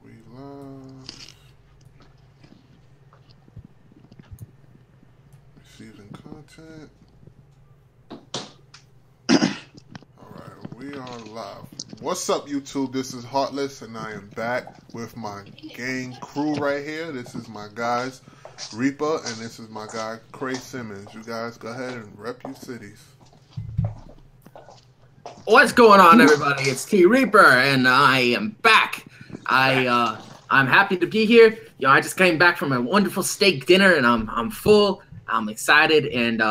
We love receiving content. Alright, we are live. What's up, YouTube? This is Heartless, and I am back with my gang crew right here. This is my guys, Reaper, and this is my guy, Cray Simmons. You guys go ahead and rep your cities. What's going on, everybody? It's T Reaper, and I am back. I'm happy to be here. You know, I just came back from a wonderful steak dinner, and I'm full. I'm excited, and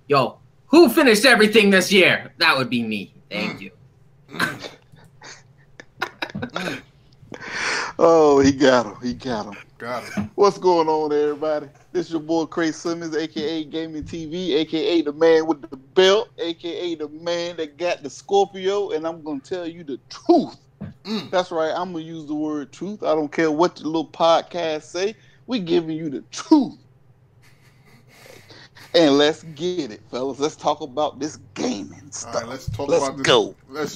yo, who finished everything this year? That would be me. Thank you. Oh, he got him. He got him. Got him. What's going on, everybody? This is your boy Cray Simmons, a.k.a. Gaming TV, a.k.a. the man with the belt, a.k.a. the man that got the Scorpio, and I'm going to tell you the truth. That's right. I'm going to use the word truth. I don't care what the little podcast say. We giving you the truth. And let's get it, fellas. Let's talk about this gaming stuff. All right, let's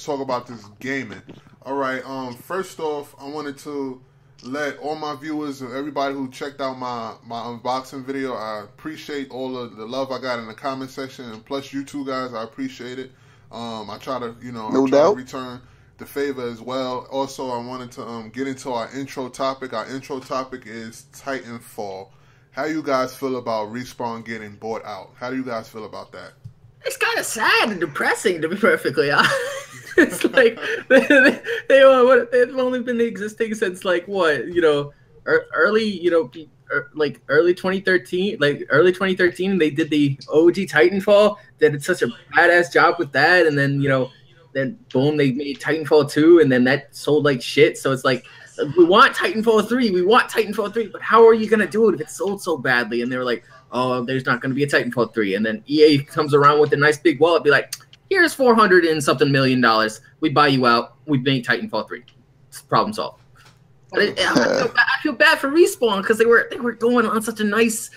talk about this gaming. All right. First off, I wanted to let all my viewers and everybody who checked out my unboxing video, I appreciate all of the love I got in the comment section, and plus you two guys, I appreciate it. I try to, to return the favor as well. Also, I wanted to get into our intro topic. Our intro topic is Titanfall. How you guys feel about Respawn getting bought out? How do you guys feel about that? It's kind of sad and depressing, to be perfectly honest. It's like they've only been existing since like what, early 2013, early 2013. They did the OG Titanfall. They did such a badass job with that, and then then boom, they made Titanfall 2, and then that sold like shit. So it's like, we want Titanfall 3, but how are you gonna do it if it sold so badly? And they were like, oh, there's not gonna be a Titanfall 3. And then EA comes around with a nice big wallet, be like, here's $400 and something million. We buy you out. We make Titanfall 3. It's problem solved. But I feel bad for Respawn because they were going on such a nice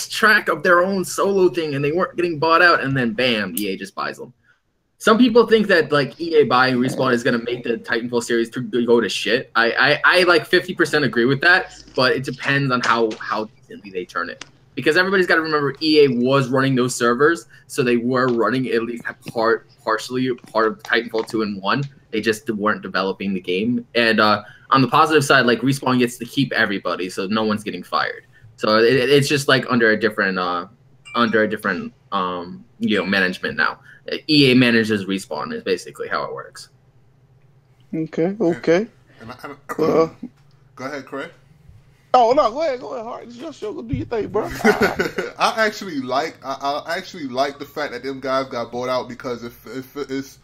track of their own solo thing, and they weren't getting bought out. And then bam, EA just buys them. Some people think that like EA buying Respawn is gonna make the Titanfall series to go to shit. I like 50% agree with that, but it depends on how decently they turn it. Because everybody's got to remember, EA was running those servers, so they were running at least partially part of Titanfall 2 and 1. They just weren't developing the game. And on the positive side, like Respawn gets to keep everybody, so no one's getting fired. So it's just like under a different management now. EA manages Respawn is basically how it works. Okay. Go ahead, Craig. Oh no, go ahead, Hart. It's your show. Go do your thing, bro. I actually like the fact that them guys got bought out, because it's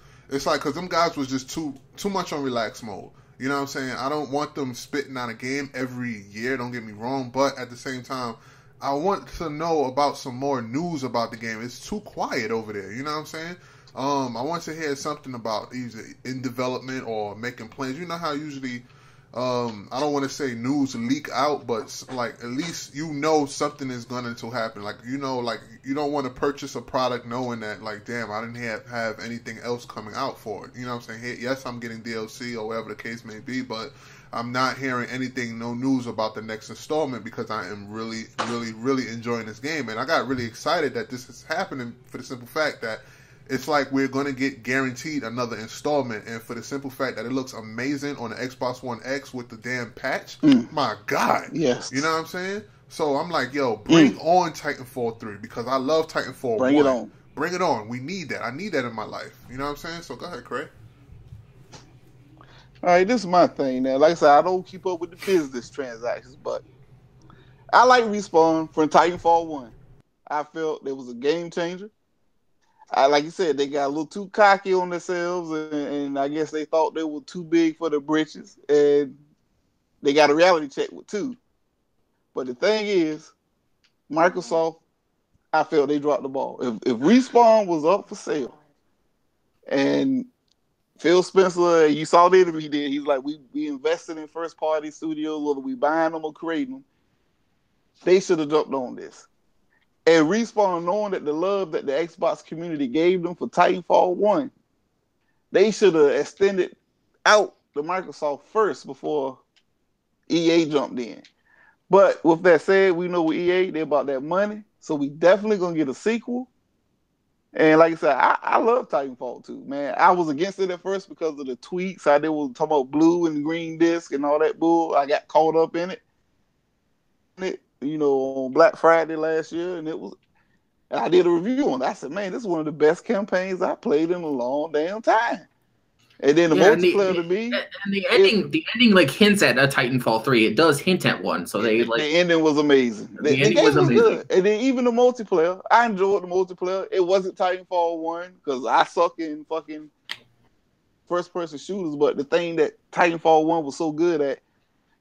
like, because them guys was just too much on relax mode. You know what I'm saying? I don't want them spitting out a game every year. Don't get me wrong, but at the same time, I want to know about some more news about the game. It's too quiet over there. You know what I'm saying? I want to hear something about either in development or making plans. You know how usually, I don't want to say news leak out, but like at least something is going to happen. Like you don't want to purchase a product knowing that like, damn, I didn't have anything else coming out for it. You know what I'm saying? Hey, yes, I'm getting DLC or whatever the case may be, but I'm not hearing anything, no news about the next installment, because I am really, really, really enjoying this game. And I got really excited that this is happening for the simple fact that it's like we're going to get guaranteed another installment. And for the simple fact that it looks amazing on the Xbox One X with the damn patch. My God. Yes. You know what I'm saying? So I'm like, yo, bring on Titanfall 3, because I love Titanfall 1. Bring it on. Bring it on. We need that. I need that in my life. You know what I'm saying? So go ahead, Craig. All right, this is my thing now. Like I said, I don't keep up with the business transactions, but I like Respawn from Titanfall 1. I felt it was a game changer. Like you said, they got a little too cocky on themselves, and I guess they thought they were too big for their britches, and they got a reality check with 2. But the thing is, Microsoft, I felt they dropped the ball. If Respawn was up for sale, and Phil Spencer, you saw the interview he did. He's like, we invested in first party studios, whether we buying them or creating them. They should have jumped on this. And Respawn, knowing that the love that the Xbox community gave them for Titanfall 1, they should have extended out to Microsoft first before EA jumped in. But with that said, we know with EA, they about that money. So we definitely going to get a sequel. And like I said, I love Titanfall 2, man. I was against it at first because of the tweets. How they were talking about blue and green disc and all that bull. I got caught up in it. You know, on Black Friday last year. And I did a review on it. I said, man, this is one of the best campaigns I played in a long damn time. And then the multiplayer to me, and the ending like hints at a Titanfall 3. It does hint at one, so they like the ending was amazing. The ending was amazing. Good. And then even the multiplayer, I enjoyed the multiplayer. It wasn't Titanfall 1 because I suck in fucking first-person shooters. But the thing that Titanfall 1 was so good at,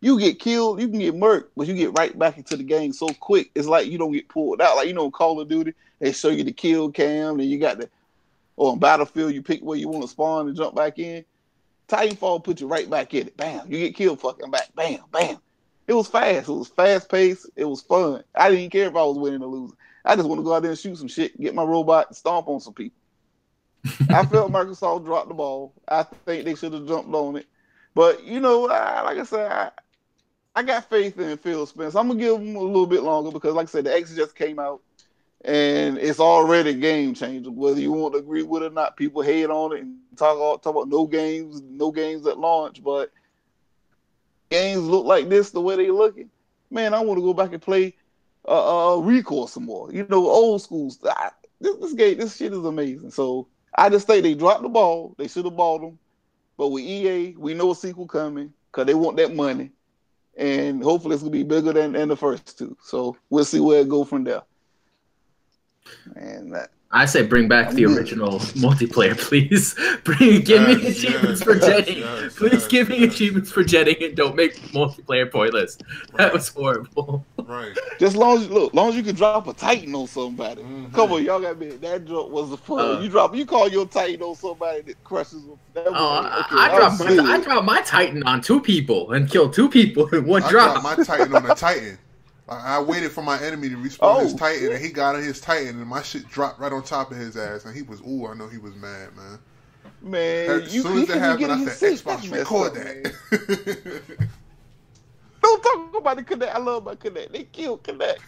you get killed, you can get murked, but you get right back into the game so quick. It's like you don't get pulled out. Like, you know, in Call of Duty, they show you the kill cam, and you got the, or on Battlefield, you pick where you want to spawn and jump back in. Titanfall put you right back in it. Bam. You get killed fucking back. Bam. Bam. It was fast. It was fast-paced. It was fun. I didn't care if I was winning or losing. I just want to go out there and shoot some shit, get my robot, and stomp on some people. I felt Microsoft dropped the ball. I think they should have jumped on it. But, you know, like I said, I got faith in Phil Spencer. I'm going to give him a little bit longer because, like I said, the X just came out. And it's already a game changer. Whether you want to agree with it or not, people hate on it and talk about no games at launch. But games look like this the way they looking. Man, I want to go back and play Recore some more. You know, old school stuff. This shit is amazing. So I just think they dropped the ball. They should have bought them. But with EA, we know a sequel coming because they want that money. And hopefully it's going to be bigger than the first two. So we'll see where it go from there. Man, I say bring back the original multiplayer, please. Give me achievements for jetting. Please give me achievements for jetting and don't make multiplayer pointless. That was horrible. Right. Just long as you can drop a Titan on somebody. Come on, y'all got me. That joke was the fun. You call your Titan on somebody that crushes them. I dropped my Titan on 2 people and killed 2 people in one drop. I dropped my Titan on a Titan. I waited for my enemy to respawn his Titan, and he got on his Titan, and my shit dropped right on top of his ass, and he was, I know he was mad, man. Man, as soon as that happened, I said, Xbox, record that. Don't talk about the Connect. I love my Connect. They killed Connect.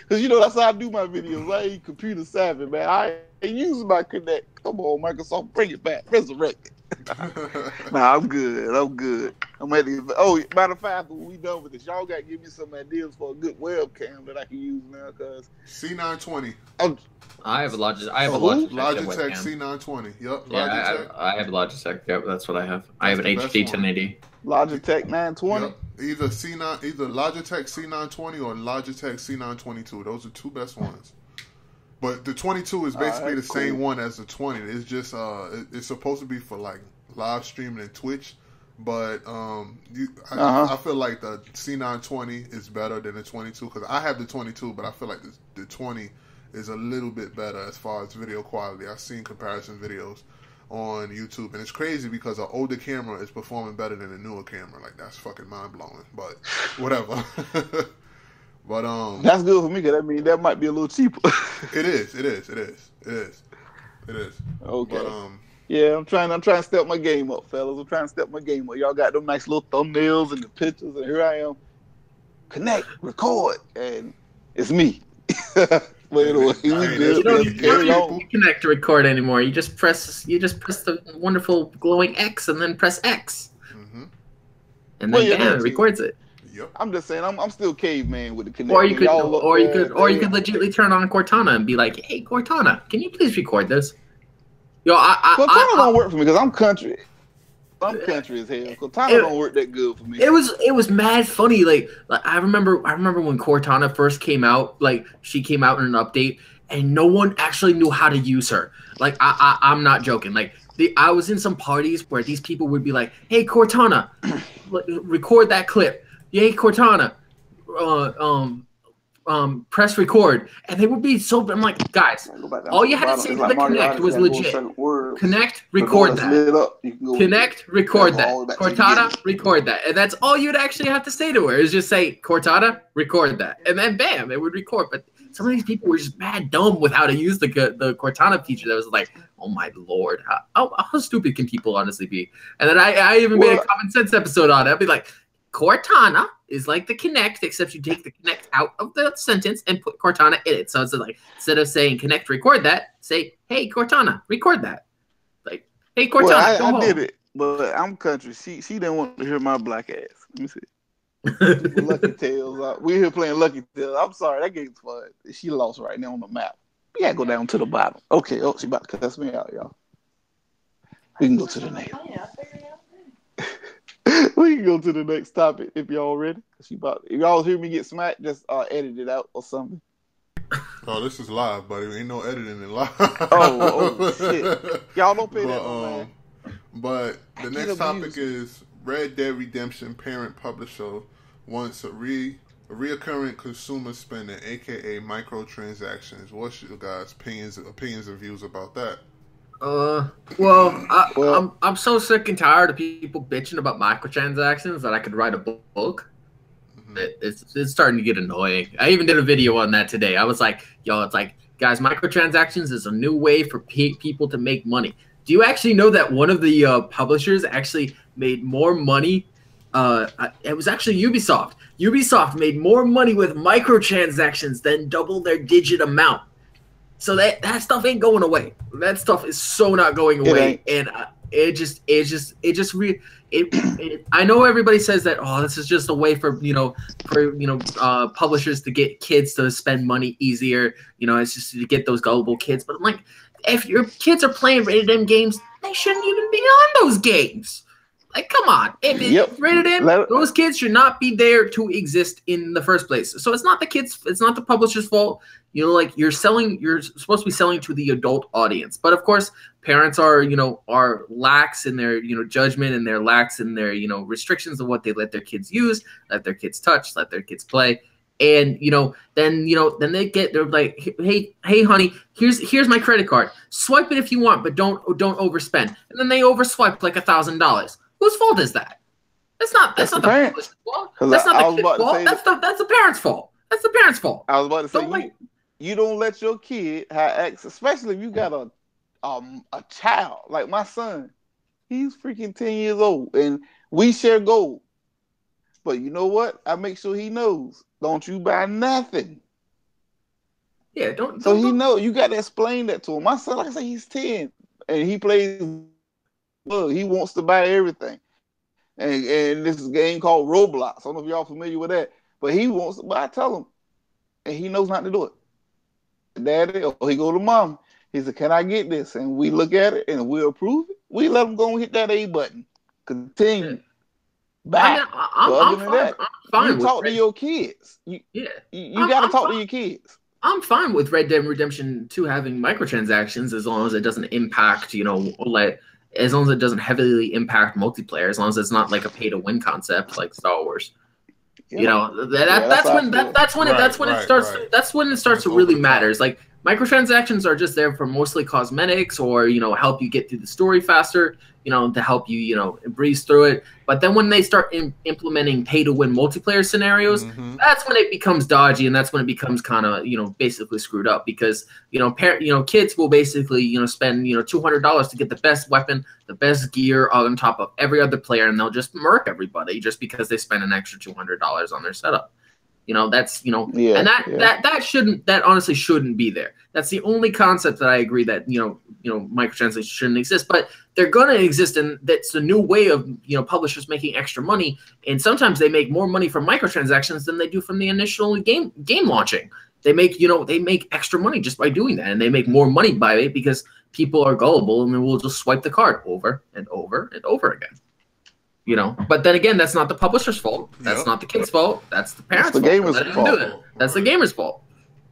Because, you know, that's how I do my videos. I ain't computer savvy, man. I ain't using my Connect. Come on, Microsoft, bring it back. Resurrect it. Nah, I'm good. I'm at the, matter of fact, when we done with this, y'all got to give me some ideas for a good webcam that I can use now, because C920. I have a Logitech. Logitech C920. Yep. Yeah, I have a Logitech. Yep, that's what I have. I have an HD 1080. Logitech 920. Yep. Either Logitech C920 or Logitech C922. Those are 2 best ones. But the 22 is basically the same one as the 20. It's just it's supposed to be for like live streaming and Twitch, but I feel like the C920 is better than the 22 because I have the 22, but I feel like the 20 is a little bit better as far as video quality. I've seen comparison videos on YouTube, and it's crazy because an older camera is performing better than a newer camera. Like, that's fucking mind blowing. But whatever. But that's good for me because that might be a little cheaper. It is. Okay. But, yeah, I'm trying to step my game up, fellas. I'm trying to step my game up. Y'all got them nice little thumbnails and the pictures, and here I am. Connect, record, and it's me. But anyway, you don't connect to record anymore. You just press the wonderful glowing X and then press X, and then it records it. Yep. I'm just saying, I'm still caveman with the Connect. Or you could legitimately turn on Cortana and be like, "Hey, Cortana, can you please record this?" Yo, Cortana don't work for me because I'm country. I'm country as hell. Cortana don't work that good for me. It was mad funny. Like I remember when Cortana first came out. Like, she came out in an update, and no one actually knew how to use her. Like, I'm not joking. Like, I was in some parties where these people would be like, "Hey, Cortana, record that clip." Yay, Cortana, press record, and they would be so. I'm like, guys, all you had to say to the Connect was legit. Connect, record that. Connect, record that. Cortana, record that, and that's all you'd actually have to say to her is just say, Cortana, record that, and then bam, it would record. But some of these people were just mad dumb with how to use the Cortana feature. That was like, oh my lord, how stupid can people honestly be? And then I even made a common sense episode on it. I'd be like, Cortana is like the Connect, except you take the Connect out of the sentence and put Cortana in it. So it's like, instead of saying Connect, record that, say, hey, Cortana, record that. Like, hey, Cortana, well, I did it, but I'm country. She didn't want to hear my black ass. Let me see. Lucky Tales. We're here playing Lucky Tales. I'm sorry, that game's fun. She lost right now on the map. We gotta go down to the bottom. Okay, she about to cuss me out, y'all. We can go to the next. We can go to the next topic if y'all ready. If y'all hear me get smacked, just edit it out or something. Oh, this is live, buddy. Ain't no editing in live. Oh shit! Y'all don't pay that no man. But the next topic is Red Dead Redemption parent publisher wants a reoccurring consumer spending, aka microtransactions. What's your guys' opinions and views about that? I'm so sick and tired of people bitching about microtransactions that I could write a book. Mm-hmm. It's starting to get annoying. I even did a video on that today. I was like, yo, it's like, guys, microtransactions is a new way for people to make money. Do you actually know that one of the publishers actually made more money? It was actually Ubisoft. Ubisoft made more money with microtransactions than double their digit amount. So that stuff ain't going away. That stuff is so not going away, and I know everybody says that. Oh, this is just a way for publishers to get kids to spend money easier. It's just to get those gullible kids. But I'm like, if your kids are playing rated M games, they shouldn't even be on those games. Like, come on. If it's rated M, those kids should not be there to exist in the first place. So it's not the kids, it's not the publisher's fault. You're supposed to be selling to the adult audience. But of course, parents are lax in their, judgment, and they're lax in their, restrictions of what they let their kids use, let their kids touch, let their kids play. And then they're like, hey honey, here's my credit card. Swipe it if you want, but don't overspend. And then they overswipe like $1,000. Whose fault is that? That's not the parents' fault. That's not the kid's fault. That's the parents' fault. That's the parents' fault. I was about to say, you don't let your kid have access, especially if you got a child like my son. He's freaking 10 years old, and we share gold. But you know what? I make sure he knows. Don't you buy nothing. Yeah, don't. So he know. You got to explain that to him. My son, like I say, he's 10, and he plays. Well, he wants to buy everything, and this is a game called Roblox. I don't know if y'all familiar with that, but he wants to buy. I tell him, and he knows not to do it. Daddy, or he go to mom. He said, "Can I get this?" And we look at it, and we approve it. We let him go and hit that A button. Continue. Back. I'm fine. You talk to your kids. You got to talk to your kids. I'm fine with Red Dead Redemption 2 having microtransactions as long as it doesn't impact, as long as it doesn't heavily impact multiplayer, as long as it's not like a pay to win concept like Star Wars. Yeah. That's when it starts to really matter. Like, microtransactions are just there for mostly cosmetics or, help you get through the story faster, to help you, breeze through it. But then when they start implementing pay-to-win multiplayer scenarios, that's when it becomes dodgy, and that's when it becomes kind of, basically screwed up because, kids will basically, spend, $200 to get the best weapon, the best gear on top of every other player, and they'll just murk everybody just because they spend an extra $200 on their setup. And that honestly shouldn't be there. That's the only concept that I agree that, microtransactions shouldn't exist, but they're going to exist. And that's a new way of, publishers making extra money. And sometimes they make more money from microtransactions than they do from the initial game launching. They make, they make extra money just by doing that. And they make more money by it because people are gullible and they will just swipe the card over and over and over again. But then again, that's not the publisher's fault. That's not the kid's fault. That's the parents' fault. That's the gamer's fault.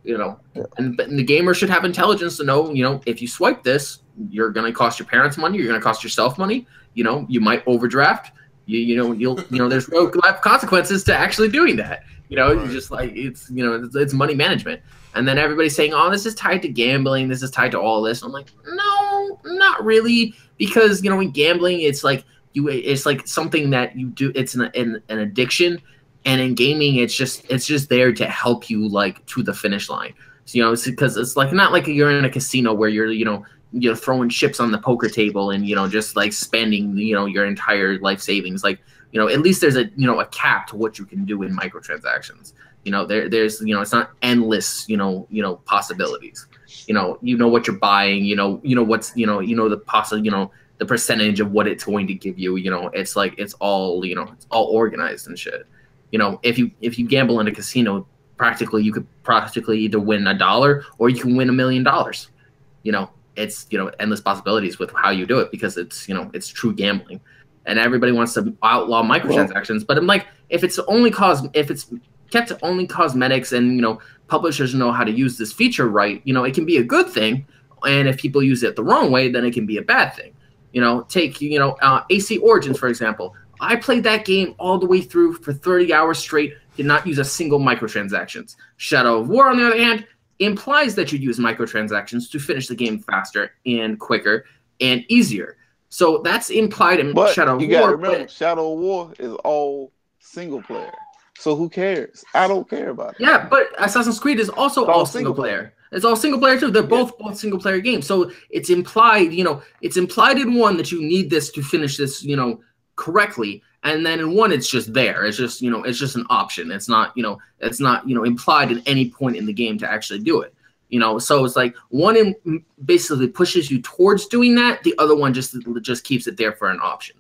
And the gamer should have intelligence to know, if you swipe this, you're going to cost your parents money. You're going to cost yourself money. You might overdraft. There's real life consequences to actually doing that. Just like it's money management. And then everybody's saying, oh, this is tied to gambling. This is tied to all this. I'm like, no, not really. Because, in gambling, it's like something that you do. It's an addiction. And in gaming, it's just there to help you like to the finish line. So, it's because it's like not like you're in a casino where you're throwing chips on the poker table and just like spending your entire life savings. Like at least there's a cap to what you can do in microtransactions. There's it's not endless possibilities. You know what you're buying. What's the percentage of what it's going to give you. It's like it's all organized and shit. If you gamble in a casino, you could practically either win $1 or you can win $1 million. It's endless possibilities with how you do it because it's true gambling, and everybody wants to outlaw microtransactions. But I'm like, if it's kept to only cosmetics and publishers know how to use this feature right, it can be a good thing, and if people use it the wrong way, then it can be a bad thing. Take AC Origins for example. I played that game all the way through for 30 hours straight, did not use a single microtransactions. Shadow of War, on the other hand, implies that you use microtransactions to finish the game faster and quicker and easier. So that's implied in Shadow of War. You gotta remember, Shadow of War is all single player. So who cares? I don't care about it. Yeah, but Assassin's Creed is also all single player. It's all single player too. They're both single player games. So it's implied, it's implied in one that you need this to finish this, correctly, and then in one it's just there. It's just it's just an option. It's not implied at any point in the game to actually do it. So it's like one basically pushes you towards doing that. The other one just keeps it there for an option.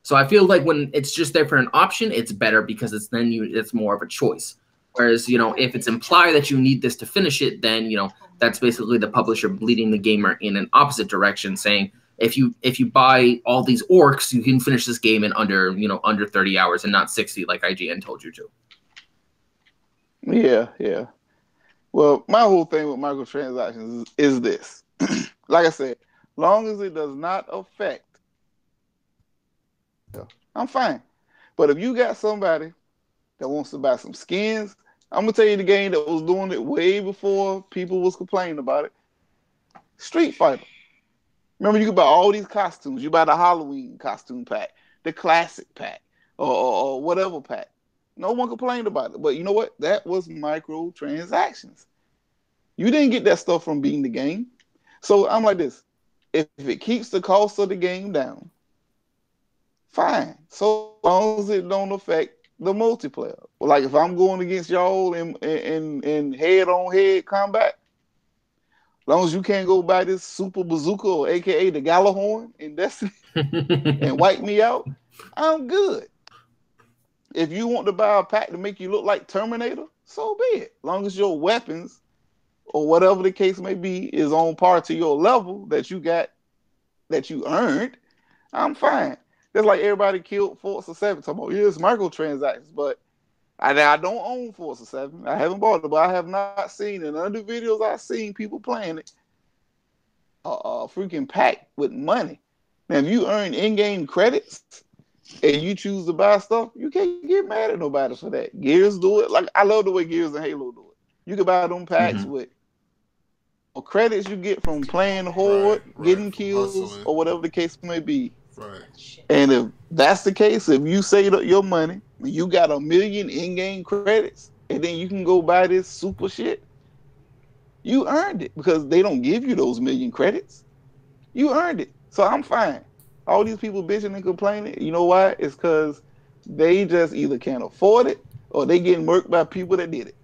So I feel like when it's just there for an option, it's better because it's more of a choice. Whereas if it's implied that you need this to finish it, then that's basically the publisher bleeding the gamer in an opposite direction, saying, if you buy all these orcs, you can finish this game in under 30 hours and not 60 like IGN told you to. Yeah. Well, my whole thing with microtransactions is this. Like I said, long as it does not affect, I'm fine. But if you got somebody that wants to buy some skins, I'm gonna tell you the game that was doing it way before people was complaining about it. Street Fighter. Remember, you could buy all these costumes. You buy the Halloween costume pack, the classic pack, or whatever pack. No one complained about it. But you know what? That was microtransactions. You didn't get that stuff from beating the game. So I'm like this. If it keeps the cost of the game down, fine. So long as it don't affect the multiplayer. Like if I'm going against y'all in head-on-head combat, as long as you can't go buy this super bazooka, or AKA the Galahorn in Destiny, and wipe me out, I'm good. If you want to buy a pack to make you look like Terminator, so be it. As long as your weapons, or whatever the case may be, is on par to your level that you got, that you earned, I'm fine. That's like everybody killed Forza 7. Talking about, it's microtransactions, but I don't own Forza 7. I haven't bought it, but I have not seen, in other videos I've seen people playing it, a freaking pack with money. Now, if you earn in-game credits and you choose to buy stuff, you can't get mad at nobody for that. Gears do it. Like, I love the way Gears and Halo do it. You can buy them packs with credits you get from playing horde, getting kills, or whatever the case may be. Right. And if that's the case, if you save up your money, you got 1 million in-game credits, and then you can go buy this super shit, you earned it, because they don't give you those 1 million credits. You earned it. So I'm fine. All these people bitching and complaining, you know why? It's because they just either can't afford it, or they getting murked by people that did it.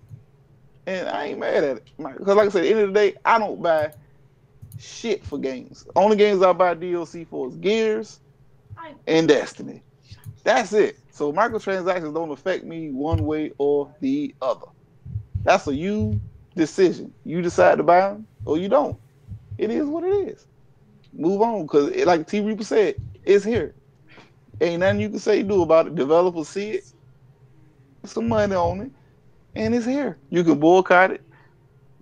And I ain't mad at it. Because like I said, at the end of the day, I don't buy shit for games. Only games I buy DLC for is Gears and Destiny. That's it. So microtransactions don't affect me one way or the other. That's a you decision. You decide to buy them or you don't. It is what it is. Move on, because like T. Reaper said, it's here. Ain't nothing you can say do about it. Developers see it, some money on it, and it's here. You can boycott it.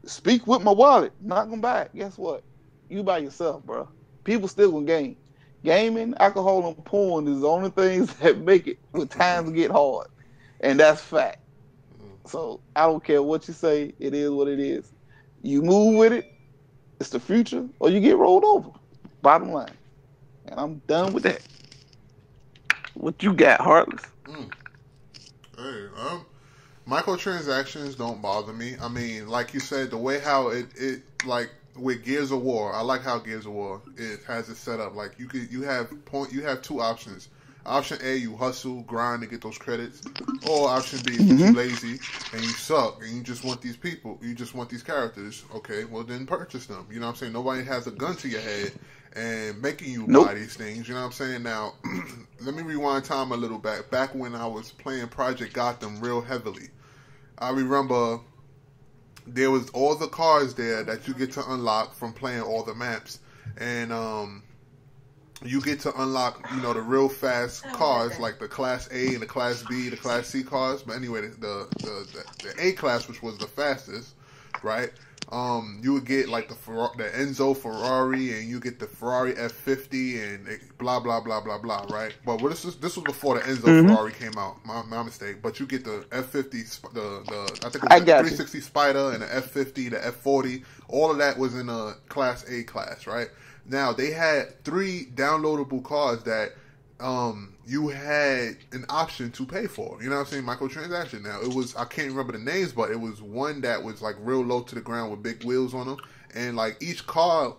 Speak with my wallet. Not gonna buy it. Guess what? You by yourself, bro. People still gonna game. Gaming, alcohol, and porn is the only things that make it when times get hard. And that's fact. So I don't care what you say. It is what it is. You move with it. It's the future, or you get rolled over. Bottom line. And I'm done with that. What you got, Heartless? Hey, microtransactions don't bother me. I mean, like you said, the way how it like with Gears of War, I like how Gears of War has it set up. Like you have two options. Option A, you hustle, grind to get those credits, or option B, if you're too lazy and you suck and you just want these people, you just want these characters. Okay, well then purchase them. You know what I'm saying? Nobody has a gun to your head and making you buy these things. You know what I'm saying? Now, let me rewind time a little back. Back when I was playing Project Gotham real heavily, I remember there was all the cars there that you get to unlock from playing all the maps, and you get to unlock, you know, the real fast cars like the Class A and the Class B, the Class C cars. But anyway, the A class, which was the fastest, right? You would get like the Enzo Ferrari, and you get the Ferrari F50, and blah blah blah blah blah, right? But this was before the Enzo Ferrari came out. My mistake. But you get the F50, I think it was the 360 Spider, and the F50, the F40. All of that was in a Class A class, right? Now they had 3 downloadable cars that you had an option to pay for. You know what I'm saying? Microtransaction. Now it was, I can't remember the names, but it was one that was like real low to the ground with big wheels on them, and like each car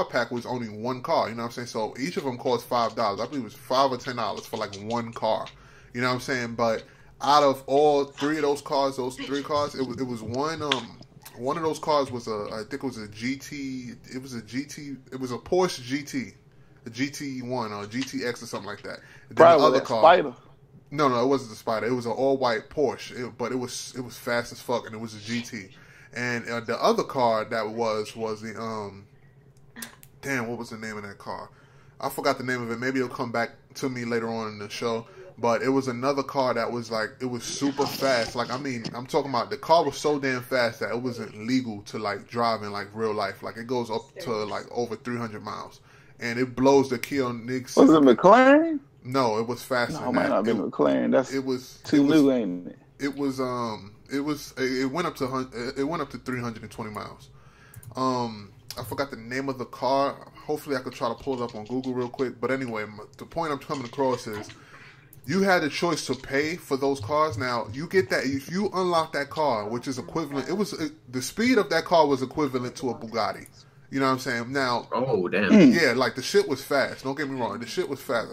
pack was only one car. You know what I'm saying? So each of them cost $5. I believe it was $5 or $10 for like one car. You know what I'm saying? But out of all 3 of those cars, those 3 cars, it was one of those cars was I think it was a GT. It was a GT. It was a Porsche GT, a GT1 or GTX or something like that. And then Probably the other car, Spider. No, it wasn't the Spider. It was an all-white Porsche, but it was fast as fuck, and it was a GT. And the other car that was the damn, what was the name of that car? I forgot the name of it. Maybe it'll come back to me later on in the show. But it was another car that was like, it was super fast. Like, I mean, I'm talking about the car was so damn fast that it wasn't legal to like drive in like real life. Like, it goes up to like over 300 miles. And it blows the Kia Nix. Was it McLaren? No, it was faster. No, it might not be McLaren. That's too new, ain't it? It went up to 320 miles. I forgot the name of the car. Hopefully I could try to pull it up on Google real quick. But anyway, the point I'm coming across is, you had a choice to pay for those cars. Now, you get that, if you unlock that car, which is equivalent, the speed of that car was equivalent to a Bugatti. You know what I'm saying? Now, oh damn, yeah, like the shit was fast. Don't get me wrong, the shit was fast.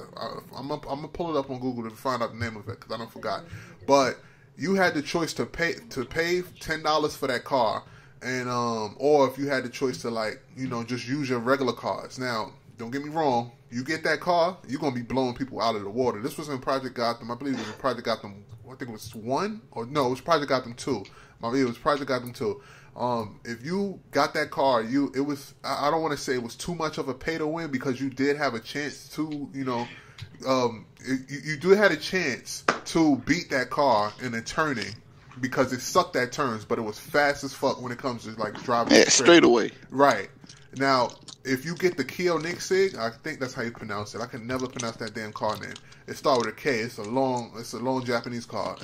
I'm gonna pull it up on Google to find out the name of it because I don't forgot. But you had the choice to pay $10 for that car, and or if you had the choice to, like, you know, just use your regular cars. Now, don't get me wrong. You get that car, you're going to be blowing people out of the water. This was in Project Gotham. I believe it was in Project Gotham, I think it was 1? Or no, it was Project Gotham 2. It was Project Gotham 2. If you got that car, I don't want to say it was too much of a pay to win, because you did have a chance to, you know, you do have a chance to beat that car in a turning, because it sucked at turns, but it was fast as fuck when it comes to like driving straight away. Right. Now, if you get the Kia Nixig, I think that's how you pronounce it. I can never pronounce that damn car name. It starts with a K. It's a long Japanese car.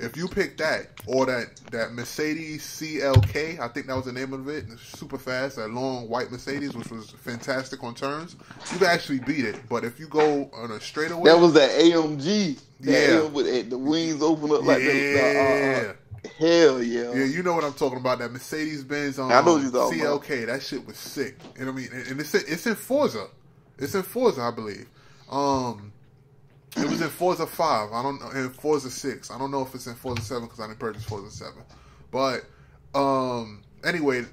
If you pick that, or that Mercedes CLK, I think that was the name of it. It's super fast, that long white Mercedes, which was fantastic on turns, you can actually beat it. But if you go on a straightaway, that was that AMG. Yeah, with the wings open up like the hell yeah. Yeah, you know what I'm talking about. That Mercedes Benz I know what you're talking CLK. About. That shit was sick. You know what I mean? And it's in Forza. It's in Forza, I believe. It was in Forza 5. I don't know. In Forza 6. I don't know if it's in Forza 7 because I didn't purchase Forza 7. But anyway,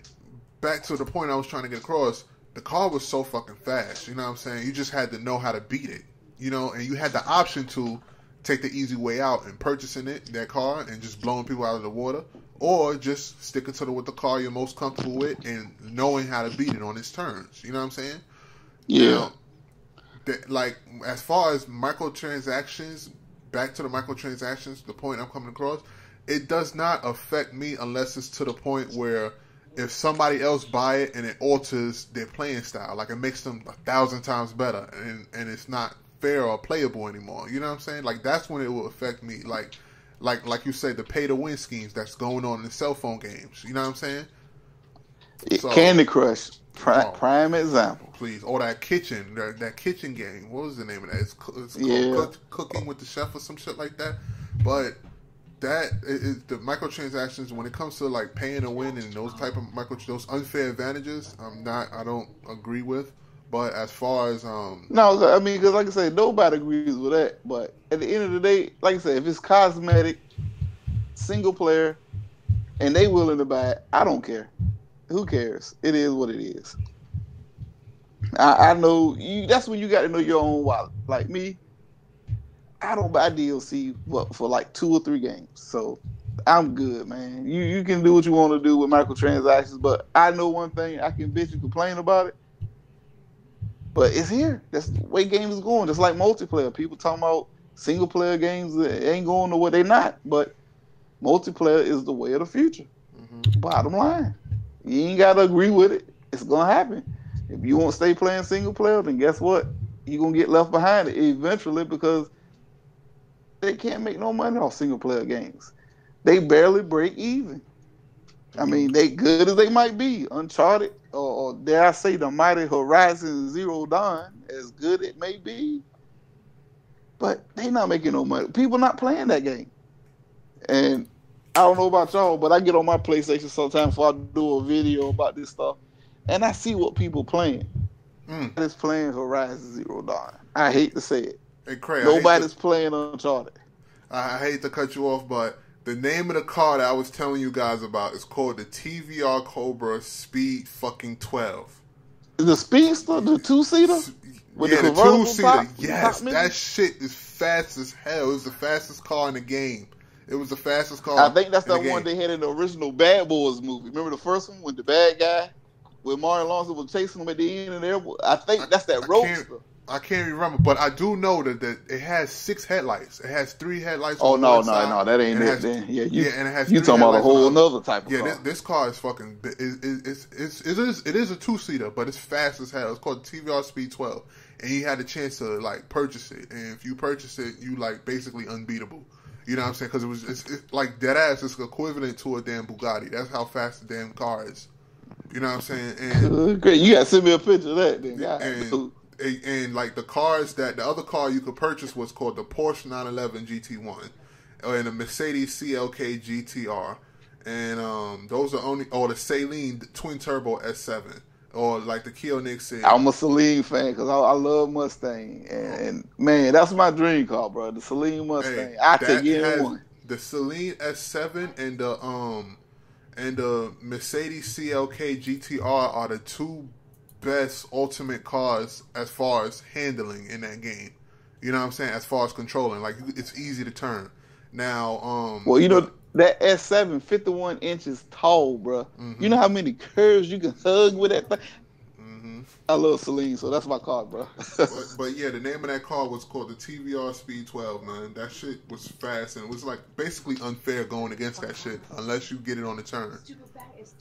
back to the point I was trying to get across. The car was so fucking fast. You know what I'm saying? You just had to know how to beat it. You know, and you had the option to take the easy way out and purchasing that car and just blowing people out of the water, or just sticking to with the car you're most comfortable with and knowing how to beat it on its turns. You know what I'm saying? Yeah. Now, like, as far as microtransactions, back to the microtransactions, the point I'm coming across, it does not affect me unless it's to the point where if somebody else buy it and it alters their playing style, like it makes them 1,000 times better, and it's not fair or playable anymore. You know what I'm saying? Like, that's when it will affect me. Like you said, the pay to win schemes that's going on in the cell phone games. You know what I'm saying? So, Candy Crush, prime example. Please, or that kitchen game. What was the name of that? It's yeah. Cooking with the Chef or some shit like that. But that is the microtransactions when it comes to like paying to win and those type of those unfair advantages. I don't agree with. But as far as no, I mean, because like I said, nobody agrees with that. But at the end of the day, like I said, if it's cosmetic, single player, and they willing to buy it, I don't care. Who cares? It is what it is. I know you. That's when you got to know your own wallet. Like me, I don't buy DLC for like 2 or 3 games, so I'm good, man. You can do what you want to do with microtransactions, but I know one thing: I can bitch and complain about it, but it's here. That's the way games is going. Just like multiplayer, people talking about single player games that ain't going nowhere. They not, but multiplayer is the way of the future. Mm-hmm. Bottom line, you ain't gotta agree with it. It's gonna happen. If you won't stay playing single player, then guess what? You're gonna get left behind eventually because they can't make no money off single player games. They barely break even. I mean, they good as they might be. Uncharted, or dare I say the mighty Horizon Zero Dawn, as good it may be, but they not making no money. People not playing that game. And I don't know about y'all, but I get on my PlayStation sometimes before I do a video about this stuff, and I see what people playing. Nobody's playing Horizon Zero Dawn. I hate to say it. Hey, Craig, nobody's playing Uncharted. I hate to cut you off, but the name of the car that I was telling you guys about is called the TVR Cobra Speed fucking 12. The Speedster, the 2-seater? Yeah, the 2-seater. Yes, that shit is fast as hell. It was the fastest car in the game. It was the fastest car. I think that's the one they had in the original Bad Boys movie. Remember the first one with the bad guy? Where Mario Alonso was chasing him at the end of there? I think that's that Roadster. I can't remember, but I do know that it has 6 headlights. It has 3 headlights. Oh no, that ain't it. Then and it has. You talking about a whole another type of car? Yeah, this car is fucking. It is a 2-seater, but it's fast as hell. It's called TVR Speed 12, and he had a chance to like purchase it. And if you purchase it, you like basically unbeatable. You know what I'm saying? Because it's like dead ass. It's equivalent to a damn Bugatti. That's how fast the damn car is. You know what I'm saying? And great, you got to send me a picture of that. Then, and like the cars the other car you could purchase was called the Porsche 911 GT1 and the Mercedes CLK GTR, and those are the Saleen twin turbo S7 or like the Koenig said. I'm a Saleen fan because I love Mustang, and man, that's my dream car, bro. The Saleen Mustang. I take either one. The Saleen S7 and the Mercedes CLK GTR are the 2 best ultimate cars as far as handling in that game. You know what I'm saying? As far as controlling, like it's easy to turn. Now, well, you know that S7 51 inches tall, bro. Mm-hmm. You know how many curves you can hug with that thing? Mm-hmm. I love Celine, so that's my car, bro. but yeah, the name of that car was called the TVR Speed 12, man. That shit was fast and it was like basically unfair going against that shit unless you get it on the turn.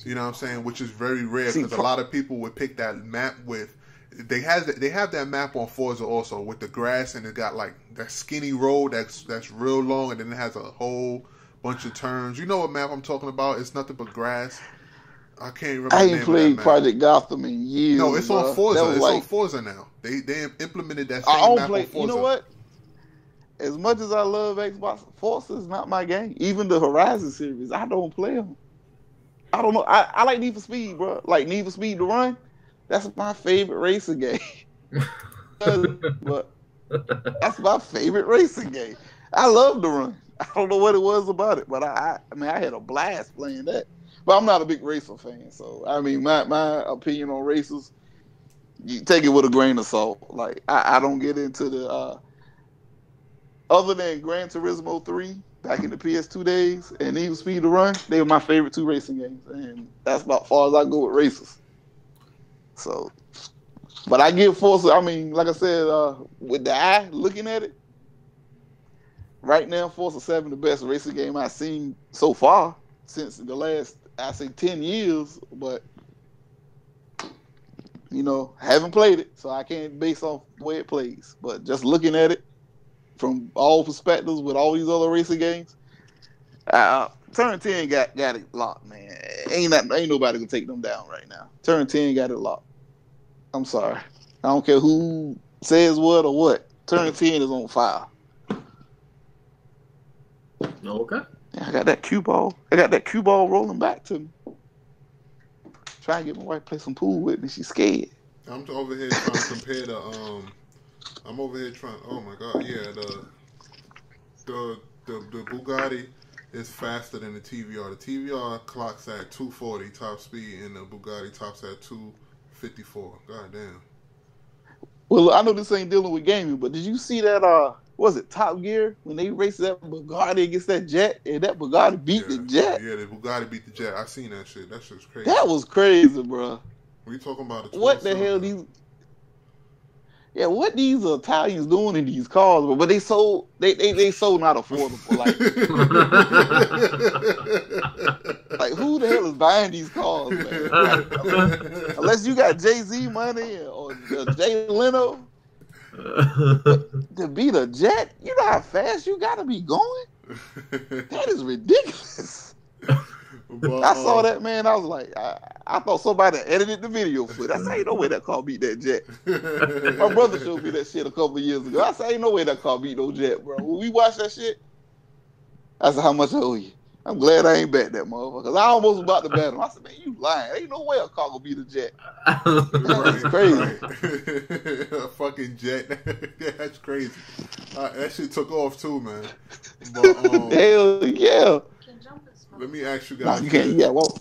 You know what I'm saying? Which is very rare because a lot of people would pick that map with. They have that map on Forza also with the grass, and it got like that skinny road that's real long, and then it has a whole bunch of turns. You know what map I'm talking about? It's nothing but grass. I can't remember. I ain't played Project Gotham in years. No, it's on Forza. It's on Forza now. They implemented that same map on Forza. You know what? As much as I love Xbox, Forza is not my game. Even the Horizon series, I don't play them. I don't know. I like Need for Speed, bro. Like Need for Speed to Run. That's my favorite racing game. But that's my favorite racing game. I love the Run. I don't know what it was about it, but I mean, I had a blast playing that. But I'm not a big racer fan, so I mean, my opinion on racers, you take it with a grain of salt. Like I don't get into the other than Gran Turismo 3 back in the PS2 days and Need for Speed to Run. They were my favorite 2 racing games, and that's about far as I go with racers. So, but I give Forza. I mean, like I said, with the eye looking at it, right now Forza 7 the best racing game I've seen so far since the last, I say, 10 years. But you know, haven't played it, so I can't base off the way it plays. But just looking at it from all perspectives with all these other racing games, Turn 10 got it locked, man. Ain't nobody gonna take them down right now. Turn 10 got it locked. I'm sorry. I don't care who says what or what. Turn 10 is on fire. Okay. I got that cue ball. I got that cue ball rolling back to me. Trying to get my wife to play some pool with me. She's scared. I'm over here trying to compare the I'm over here trying. Oh my god, yeah, the Bugatti is faster than the TVR. The TVR clocks at 240 top speed, and the Bugatti tops at 254. God damn. Well, I know this ain't dealing with gaming, but did you see that? Was it Top Gear when they raced that Bugatti against that jet, and that Bugatti beat the jet? Yeah, the Bugatti beat the jet. I seen that shit. That shit's crazy. That was crazy, bro. We talking about what the hell these? Yeah, what these Italians doing in these cars, bro? But they so not affordable. Like who the hell is buying these cars, man? Like, unless you got Jay-Z money or Jay Leno. To beat a jet, you know how fast you gotta be going? That is ridiculous. But, I saw that, man. I was like, I thought somebody edited the video for it. I said, ain't no way that car beat that jet. My brother showed me that shit a couple of years ago. I said, ain't no way that car beat no jet, bro. When we watched that shit, I said, how much I owe you? I'm glad I ain't bet that motherfucker. Because I almost was about to bet him. I said, man, you lying. Ain't no way a car gonna beat a jet. That's crazy. Right. A fucking jet. That's crazy. That shit took off too, man. But, hell yeah. Let me ask you guys. No, you can't. Yeah, well.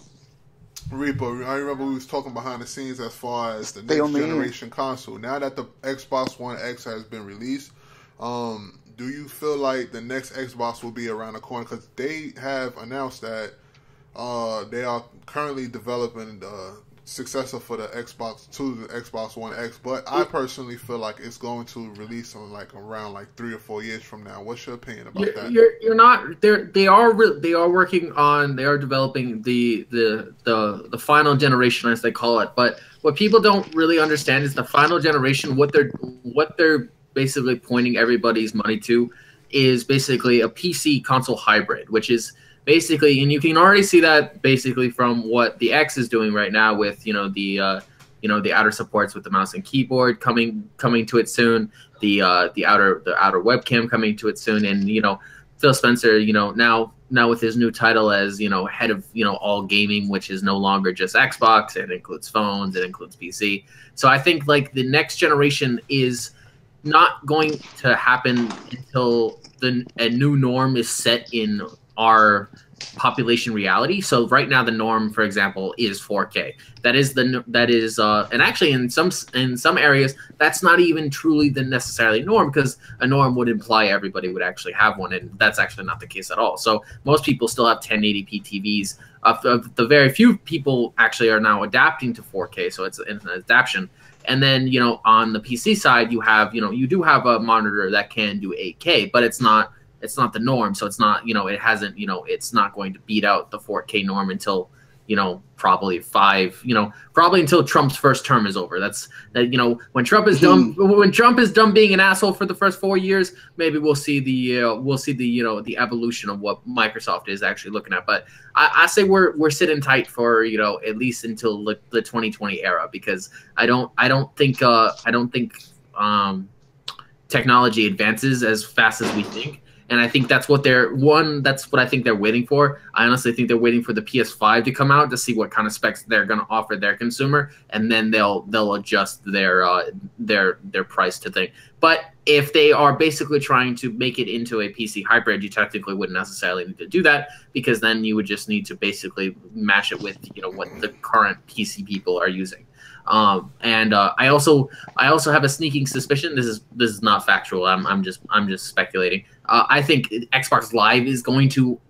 Reaper, I remember we was talking behind the scenes as far as the next generation console. Now that the Xbox One X has been released, do you feel like the next Xbox will be around the corner? Because they have announced that they are currently developing the successor for the Xbox to the Xbox One X. But I personally feel like it's going to release on around 3 or 4 years from now. What's your opinion about that? You're not. They are working on. They are developing the final generation, as they call it. But what people don't really understand is the final generation. What they're basically pointing everybody's money to is basically a PC console hybrid, which is basically, and you can already see that basically from what the X is doing right now with the outer supports with the mouse and keyboard coming to it soon, the outer webcam coming to it soon, and Phil Spencer now with his new title as head of all gaming, which is no longer just Xbox, it includes phones, it includes PC. So I think the next generation is not going to happen until a new norm is set in our population reality. So right now the norm, for example, is 4K. That is and actually in some areas that's not even truly the necessarily norm, because a norm would imply everybody would actually have one, and that's actually not the case at all. So most people still have 1080p TVs. The very few people actually are now adapting to 4K, so it's an adaptation. And then, on the PC side, you have, you do have a monitor that can do 8K, but it's not the norm. So it's not, it hasn't, it's not going to beat out the 4K norm until, probably until Trump's first term is over. When Trump is done being an asshole for the first 4 years, maybe we'll see the evolution of what Microsoft is actually looking at. But I say we're sitting tight for at least until the 2020 era, because I don't think technology advances as fast as we think. And I think that's what I think they're waiting for. I honestly think they're waiting for the PS5 to come out to see what kind of specs they're going to offer their consumer, and then they'll adjust their price to thing. But if they are basically trying to make it into a PC hybrid, you technically wouldn't necessarily need to do that, because then you would just need to basically match it with what the current PC people are using. I also have a sneaking suspicion. This is not factual. I'm just speculating. I think Xbox Live is going to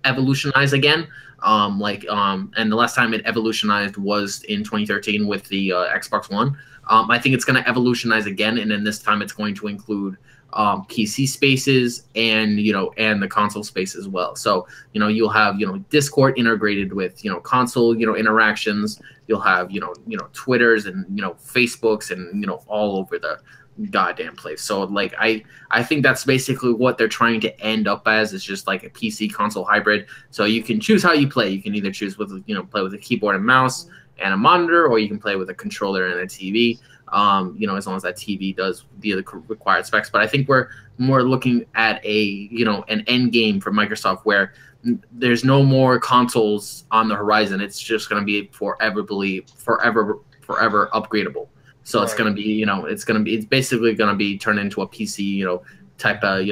evolutionize again. And the last time it evolutionized was in 2013 with the Xbox One. I think it's going to evolutionize again, and then this time it's going to include PC spaces and the console space as well. So you'll have Discord integrated with console interactions. You'll have Twitters and Facebooks and all over the goddamn place. So I think that's basically what they're trying to end up as, is just like a PC console hybrid. So you can choose how you play. You can either choose with play with a keyboard and mouse and a monitor, or you can play with a controller and a TV. You know, as long as that TV does the required specs. But I think we're more looking at an end game for Microsoft where there's no more consoles on the horizon. It's just going to be forever upgradable. So It's going to be, it's basically going to be turned into a PC, type of,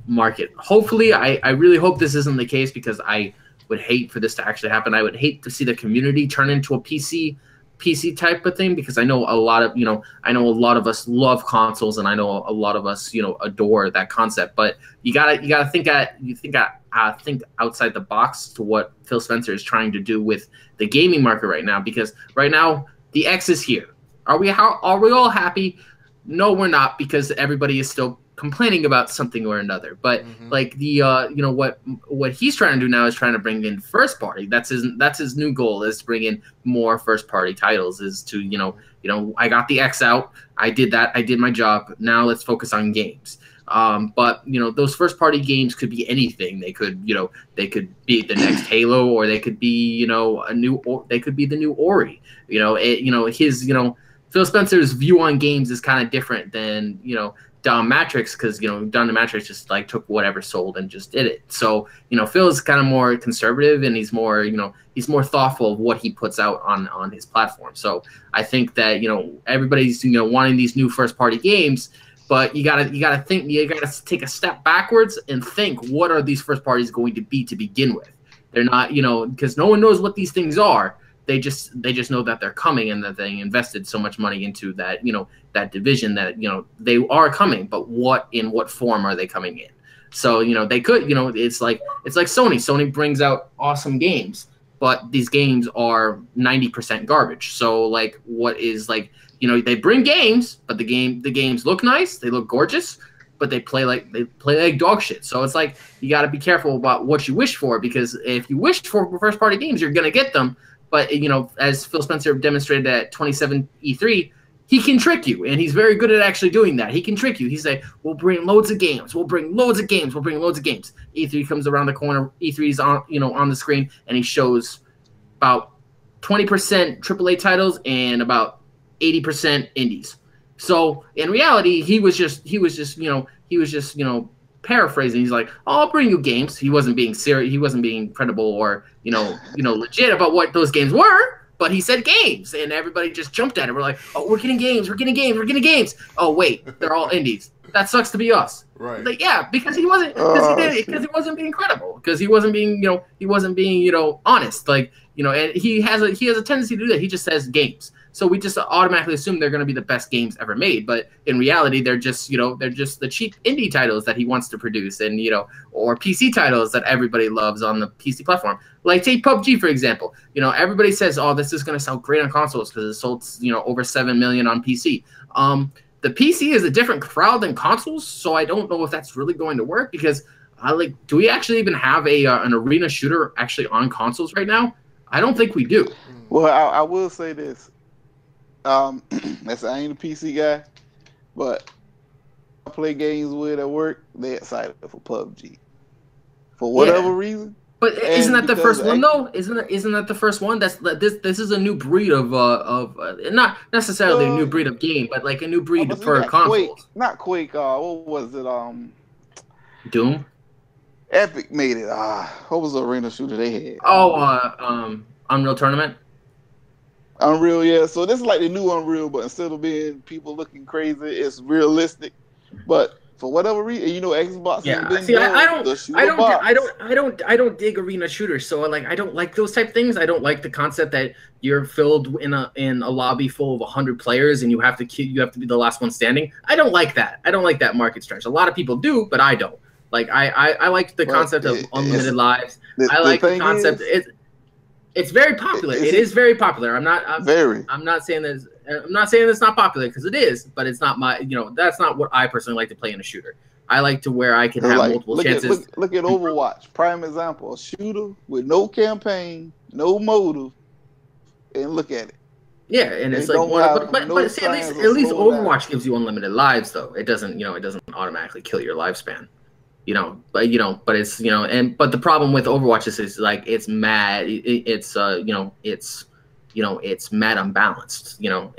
market. Hopefully, I really hope this isn't the case, because I would hate for this to actually happen. I would hate to see the community turn into a PC type of thing, because I know a lot of us love consoles, and I know a lot of us, adore that concept. But you gotta think outside the box to what Phil Spencer is trying to do with the gaming market right now, because right now the X is here. Are we all happy? No, we're not, because everybody is still complaining about something or another. But like the what he's trying to do now is trying to bring in first party. That's his new goal, is to bring in more first party titles. Is to I got the X out. I did that. I did my job. Now let's focus on games. But those first party games could be anything. They could be the next Halo, or they could be they could be the new Ori. Phil Spencer's view on games is kind of different than Don Matrix, because Don Matrix just like took whatever sold and just did it. So Phil is kind of more conservative, and he's more thoughtful of what he puts out on his platform. So I think that everybody's wanting these new first party games, but you gotta take a step backwards and think, what are these first parties going to be to begin with? They're not because no one knows what these things are. They just know that they're coming, and that they invested so much money into that that division, that they are coming, but in what form are they coming in? So they could it's like Sony. Sony brings out awesome games, but these games are 90% garbage. So like, what is like they bring games, but the games look nice, they look gorgeous, but they play like dog shit. So it's like, you got to be careful about what you wish for, because if you wish for first party games, you're gonna get them. But, as Phil Spencer demonstrated at 27 E3, he can trick you, and he's very good at actually doing that. He can trick you. He's like, we'll bring loads of games. We'll bring loads of games. We'll bring loads of games. E3 comes around the corner. E3's on the screen, and he shows about 20% AAA titles and about 80% indies. So in reality, he was just paraphrasing. He's like, oh, I'll bring you games. He wasn't being serious. He wasn't being credible or legit about what those games were. But he said games, and everybody just jumped at it. We're like, oh, we're getting games. We're getting games. We're getting games. Oh wait, they're all indies. That sucks to be us. Right. Like, yeah, because he wasn't because he wasn't being credible, because he wasn't being honest. Like, and he has a tendency to do that. He just says games. So we just automatically assume they're going to be the best games ever made, but in reality, they're just the cheap indie titles that he wants to produce, and or PC titles that everybody loves on the PC platform. Like take PUBG for example. Everybody says, oh, this is going to sell great on consoles because it sold over 7 million on PC. The PC is a different crowd than consoles, so I don't know if that's really going to work, because do we actually even have an arena shooter actually on consoles right now? I don't think we do. Well, I will say this. I ain't a PC guy, but I play games with at work. They're excited for PUBG for whatever reason. But isn't that the first one though? Isn't that the first one? This is a new breed of not necessarily a new breed of game, but like a new breed for consoles. Quake, not Quake. What was it? Doom. Epic made it. What was the arena shooter they had? Unreal Tournament. Unreal, yeah. So this is like the new Unreal, but instead of being people looking crazy, it's realistic. But for whatever reason, Xbox. Yeah. See, I don't dig arena shooters. So like, I don't like those type things. I don't like the concept that you're filled in a lobby full of 100 players and you have to be the last one standing. I don't like that. I don't like that market strategy. A lot of people do, but I don't. Like I like the concept of unlimited lives. I like the concept. It's very popular. It is very popular. I'm not saying that. I'm not saying it's not popular, because it is, but it's not my. That's not what I personally like to play in a shooter. I like to where I can have multiple chances. Look at Overwatch, prime example. A shooter with no campaign, no motive, and look at it. Yeah, and it's like but see, at least Overwatch gives you unlimited lives, though. It doesn't automatically kill your lifespan. But it's but the problem with Overwatch is like it's mad. It's it's mad unbalanced. You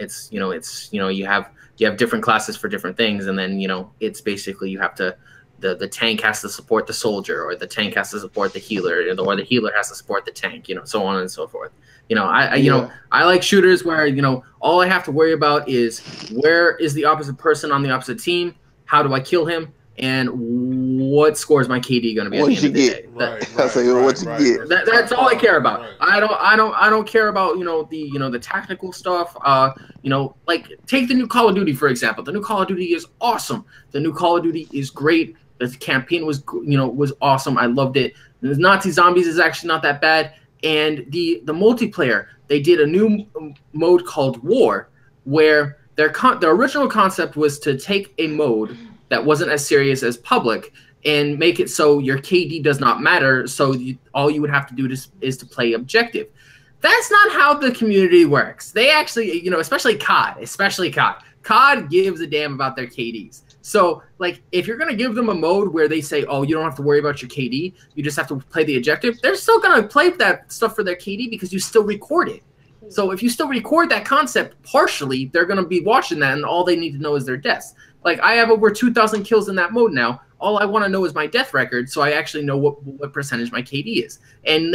have different classes for different things, and then it's basically you have to the tank has to support the soldier, or the tank has to support the healer, or the healer has to support the tank, so on and so forth. I like shooters where all I have to worry about is where is the opposite person on the opposite team, how do I kill him, and what score is my KD going to be at the end of the day. That's all I care about. Right. I don't care about the tactical stuff. Like take the new Call of Duty for example. The new Call of Duty is awesome. The new Call of Duty is great. The campaign was awesome. I loved it. The Nazi zombies is actually not that bad. And the multiplayer, they did a new mode called War, where their original concept was to take a mode that wasn't as serious as public and make it so your KD does not matter. So all you would have to do is to play objective. That's not how the community works. They actually, especially COD. COD gives a damn about their KDs. So, like, if you're going to give them a mode where they say, oh, you don't have to worry about your KD, you just have to play the objective, they're still going to play that stuff for their KD because you still record it. So if you still record that concept partially, they're going to be watching that, and all they need to know is their deaths. Like, I have over 2,000 kills in that mode now. All I want to know is my death record, so I actually know what percentage my KD is. And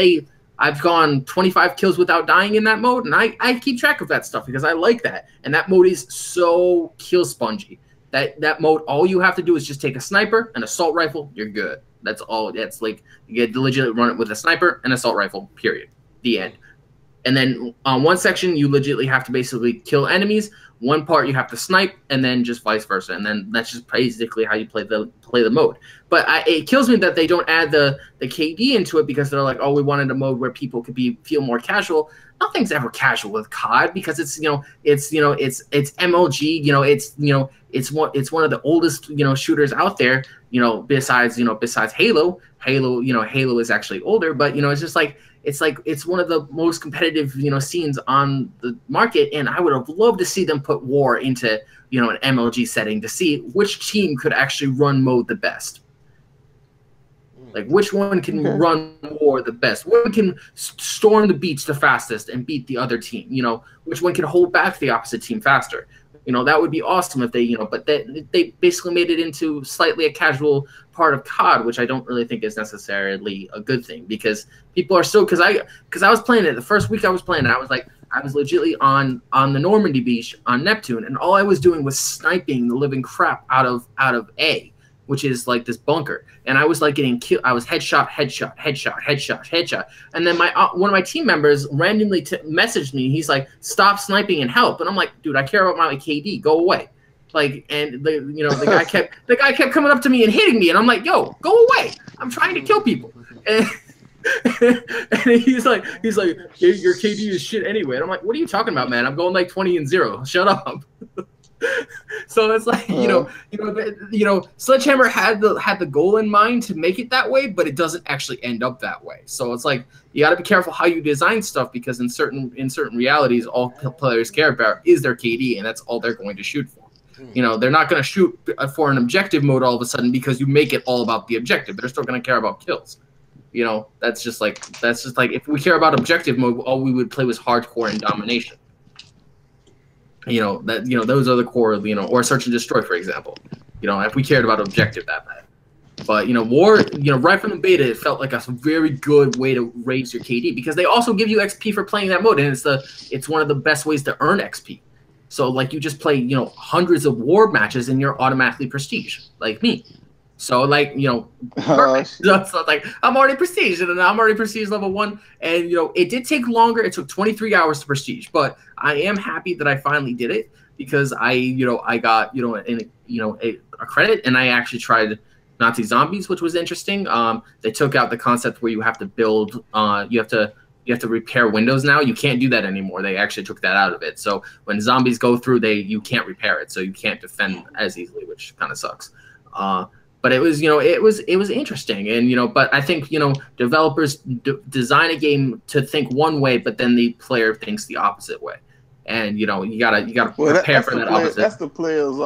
I've gone 25 kills without dying in that mode, and I keep track of that stuff because I like that. And that mode is so kill spongy. That mode, all you have to do is just take a sniper, an assault rifle, you're good. That's all. That's like you get to legit run it with a sniper and assault rifle, period. The end. And then on one section, you legitimately have to basically kill enemies. One part you have to snipe, and then just vice versa. And then that's just basically how you play the mode. But it kills me that they don't add the KD into it because they're like, oh, we wanted a mode where people could feel more casual. Nothing's ever casual with COD because it's MLG. It's one of the oldest shooters out there. Besides Halo. Halo is actually older, but it's just like. It's one of the most competitive, scenes on the market, and I would have loved to see them put War into, an MLG setting to see which team could actually run mode the best. Like, which one can run War the best? Which one can storm the beach the fastest and beat the other team? Which one can hold back the opposite team faster? That would be awesome if they, but they basically made it into slightly a casual part of COD, which I don't really think is necessarily a good thing because people are still, because I was playing it the first week I was playing it, I was legitimately on the Normandy beach on Neptune, and all I was doing was sniping the living crap out of A, which is like this bunker, and I was like getting killed. I was headshot, and then one of my team members randomly messaged me. He's like, "Stop sniping and help!" And I'm like, "Dude, I care about my KD. Go away." Like, and the guy kept coming up to me and hitting me, and I'm like, "Yo, go away! I'm trying to kill people." And he's like, your KD is shit anyway. And I'm like, "What are you talking about, man? I'm going like 20-0. Shut up." So it's like Sledgehammer had the goal in mind to make it that way, but it doesn't actually end up that way. So it's like you got to be careful how you design stuff because in certain realities, all players care about is their KD, and that's all they're going to shoot for. They're not going to shoot for an objective mode all of a sudden because you make it all about the objective. They're still going to care about kills. That's just like if we care about objective mode, all we would play was hardcore and domination. Those are the core, or search and destroy, for example. If we cared about objective that bad. But, War, right from the beta, it felt like a very good way to raise your KD because they also give you XP for playing that mode, and it's one of the best ways to earn XP. So, like, you just play, hundreds of War matches and you're automatically prestige, like me. So, like, perfect. So, like, I'm already prestige, and I'm already prestige level 1. And, it did take longer. It took 23 hours to prestige, but I am happy that I finally did it because I got, a credit, and I actually tried Nazi zombies, which was interesting. They took out the concept where you have to build, you have to repair windows now. You can't do that anymore. They actually took that out of it. So when zombies go through, you can't repair it, so you can't defend as easily, which kind of sucks. But it was, it was interesting, and but I think developers design a game to think one way, but then the player thinks the opposite way, and you gotta Well, prepare for that opposite. That's the player's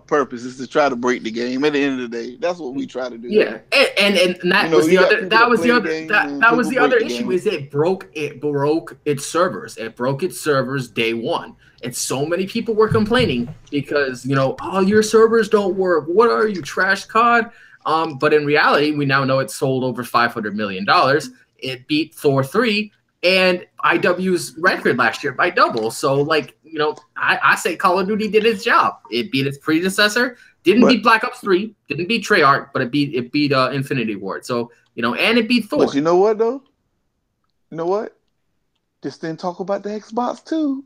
purpose, is to try to break the game. At the end of the day, that's what we try to do. Yeah, and that was the other. That was the other. That was the other issue. Is it broke its servers. It broke its servers day one. And so many people were complaining because, oh, your servers don't work. What are you, trash COD? But in reality, we now know it sold over $500 million. It beat Thor 3 and IW's record last year by double. So, I say Call of Duty did its job. It beat its predecessor. Didn't beat Black Ops 3. Didn't beat Treyarch, but it beat Infinity Ward. So, and it beat Thor. But you know what, though? You know what? Just didn't talk about the Xbox too.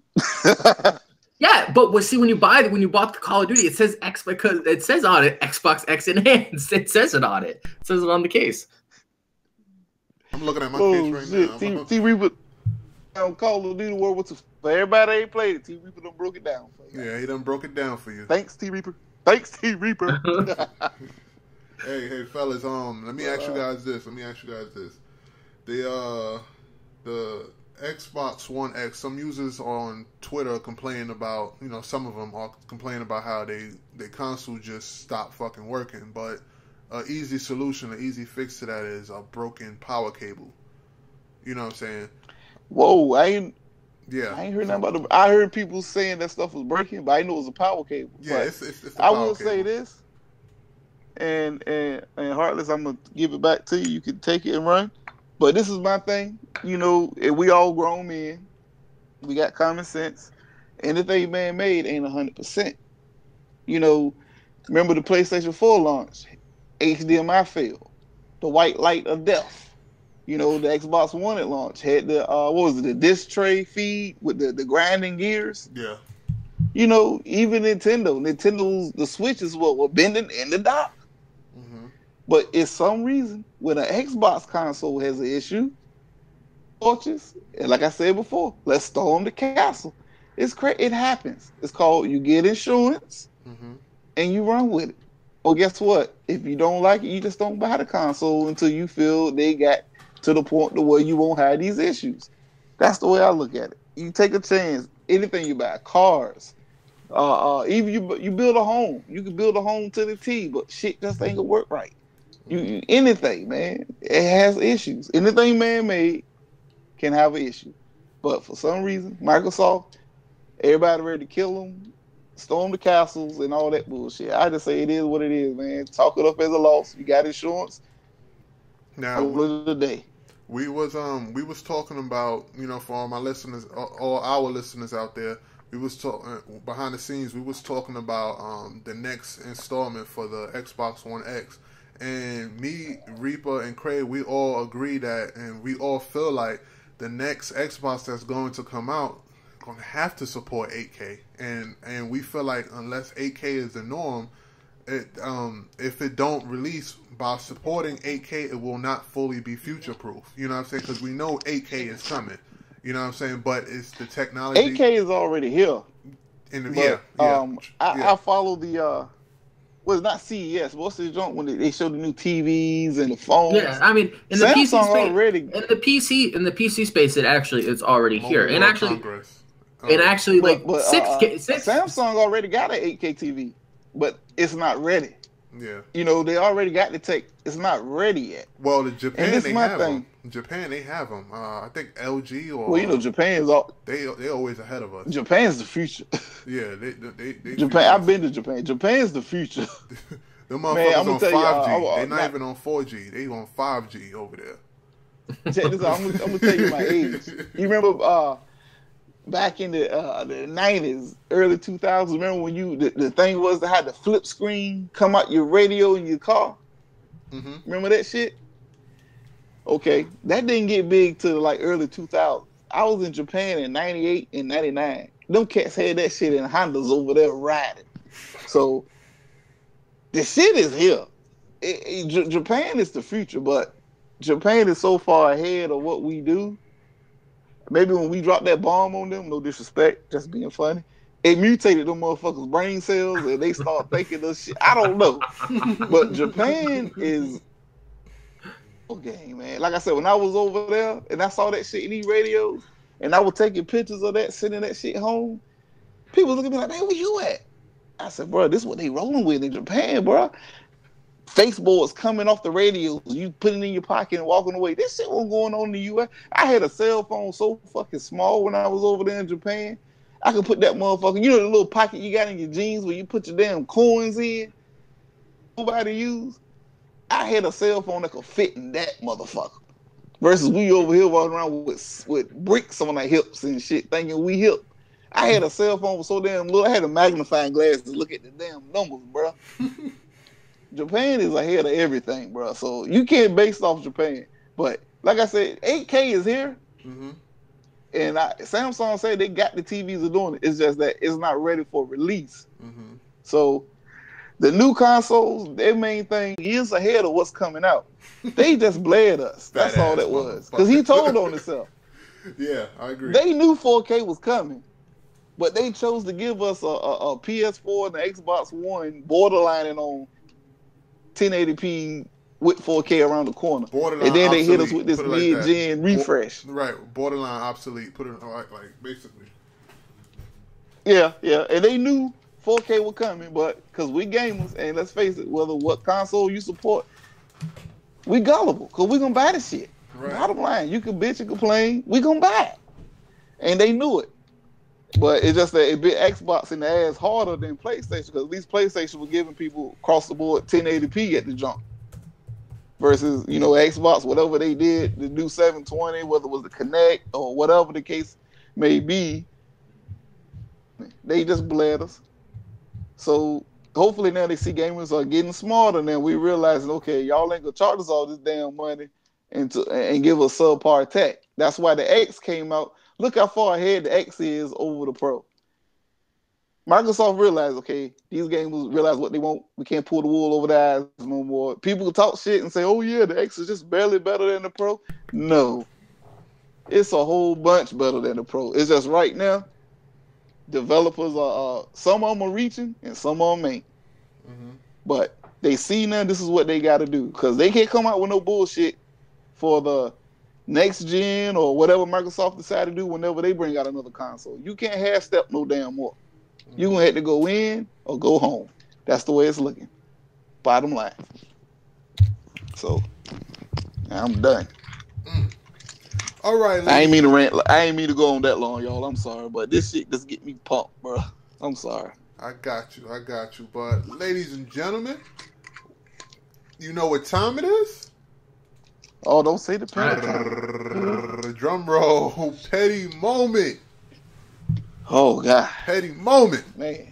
Yeah, but when you bought the Call of Duty, it says X because it says on it Xbox X Enhanced. It says it on it. It says it on the case. I'm looking at my case right now. T Reaper Call of Duty World War II. For everybody that ain't played it, T Reaper done broke it down for you. Yeah, he done broke it down for you. Thanks, T Reaper. Thanks, T Reaper. Hey, fellas. Let me ask you guys this. The Xbox One X, some users on Twitter complain about, some of them are complaining about how the console just stopped fucking working. But an easy solution, an easy fix to that is a broken power cable. You know what I'm saying? Whoa, I ain't heard nothing about I heard people saying that stuff was breaking, but I didn't know it was a power cable. Yeah, it's the I power will cable. say this, and Heartless, I'm gonna give it back to you. You can take it and run. But this is my thing. If we all grown men, we got common sense. Anything man made ain't 100%. Remember the PlayStation 4 launch? HDMI failed. The white light of death. The Xbox One at launch had the disc tray feed with the grinding gears. Yeah. Even Nintendo's the switches were bending in the dock. But it's some reason when an Xbox console has an issue, torches, and like I said before, let's storm the castle. It's crazy. It happens. It's called you get insurance and you run with it. Well, guess what? If you don't like it, you just don't buy the console until you feel they got to the point to where you won't have these issues. That's the way I look at it. You take a chance. Anything you buy, cars, even you build a home. You can build a home to the T, but shit just ain't gonna work right. Anything, man, it has issues. Anything man-made can have an issue. But for some reason, Microsoft, everybody ready to kill them, storm the castles, and all that bullshit. I just say it is what it is, man. Talk it up as a loss. You got insurance. Now, the day. we was talking about, for all my listeners, all our listeners out there, we was talking behind the scenes. We was talking about the next installment for the Xbox One X. And me, Reaper, and Craig, we all agree that, and we all feel like the next Xbox that's going to come out going to have to support 8K. And we feel like unless 8K is the norm, if it don't release by supporting 8K, it will not fully be future-proof. You know what I'm saying? Because we know 8K is coming. You know what I'm saying? But it's the technology. 8K is already here. I follow the... Well, it's not CES. But what's the joint when they show the new TVs and the phones? Yeah, I mean, in the PC space, already. In the PC space, it's already here, and actually, Samsung already got an 8K TV, but it's not ready. Yeah, they already got the tech. It's not ready yet. Well, the Japan they have them. Japan they have them. I think LG or Japan's they always ahead of us. Japan's the future. Yeah, they Japan. I've been to Japan. Japan's the future. The motherfuckers on 5G. They're not even on 4G. They on 5G over there. Check this out. I'm gonna tell you my age. You remember back in the 90s, early 2000s? Remember when the thing was to have the flip screen come out your radio in your car? Remember that shit? Okay, that didn't get big till like early 2000s. I was in Japan in 98 and 99. Them cats had that shit in Hondas over there riding. So the shit is here. Japan is the future, but Japan is so far ahead of what we do. Maybe when we drop that bomb on them, no disrespect, just being funny, it mutated them motherfuckers' brain cells and they start thinking of shit. I don't know. But Japan is okay, man. Like I said, when I was over there and I saw that shit in these radios, and I was taking pictures of that, sending that shit home. People look at me like, man, where you at? I said, bro, this is what they rolling with in Japan, bro. Faceboards coming off the radios, you putting it in your pocket and walking away. This shit wasn't going on in the US. I had a cell phone so fucking small when I was over there in Japan. I could put that motherfucker, you know the little pocket you got in your jeans where you put your damn coins in? Nobody use. I had a cell phone that could fit in that motherfucker. Versus we over here walking around with bricks on our hips and shit, thinking we hip. I had a cell phone so damn little. I had a magnifying glass to look at the damn numbers, bro. Japan is ahead of everything, bro. So you can't base it off Japan. But like I said, 8K is here. Mm-hmm. And Samsung said they got the TVs are doing it. It's just that it's not ready for release. Mm-hmm. So the new consoles, their main thing is ahead of what's coming out. They just blared us. That's all that was. Because he told on himself. Yeah, I agree. They knew 4K was coming. But they chose to give us a PS4 and an Xbox One borderlining on 1080p with 4K around the corner. Borderline and then they obsolete, hit us with this mid-gen refresh. Right, borderline obsolete. Put it like basically. Yeah. And they knew 4K was coming, but because we gamers, and let's face it, whether what console you support, we gullible, because we going to buy the shit. Right. Bottom line, you can bitch and complain, we going to buy it. And they knew it. But it's just that it bit Xbox in the ass harder than PlayStation, because at least PlayStation was giving people across the board 1080p at the jump. Versus, Xbox, whatever they did, the new 720, whether it was the Kinect or whatever the case may be, they just bled us. So hopefully now they see gamers are getting smarter now. We realizing, okay, y'all ain't gonna charge us all this damn money and give us subpar tech. That's why the X came out. Look how far ahead the X is over the Pro. Microsoft realized, okay, these gamers realize what they want. We can't pull the wool over their eyes no more. People talk shit and say, oh yeah, the X is just barely better than the Pro. No. It's a whole bunch better than the Pro. It's just right now, developers are, some of them are reaching and some of them ain't. Mm-hmm. But they see now this is what they got to do, because they can't come out with no bullshit for the next gen or whatever Microsoft decide to do whenever they bring out another console. You can't half-step no damn more. Mm-hmm. You're going to have to go in or go home. That's the way it's looking. Bottom line. So, I'm done. All right, I ain't mean to rant. I ain't mean to go on that long, y'all. I'm sorry, but this shit just get me pumped, bro. I'm sorry. I got you. But ladies and gentlemen, you know what time it is? Oh, don't say the petty. Drum roll. Petty moment. Oh, God. Petty moment. Man.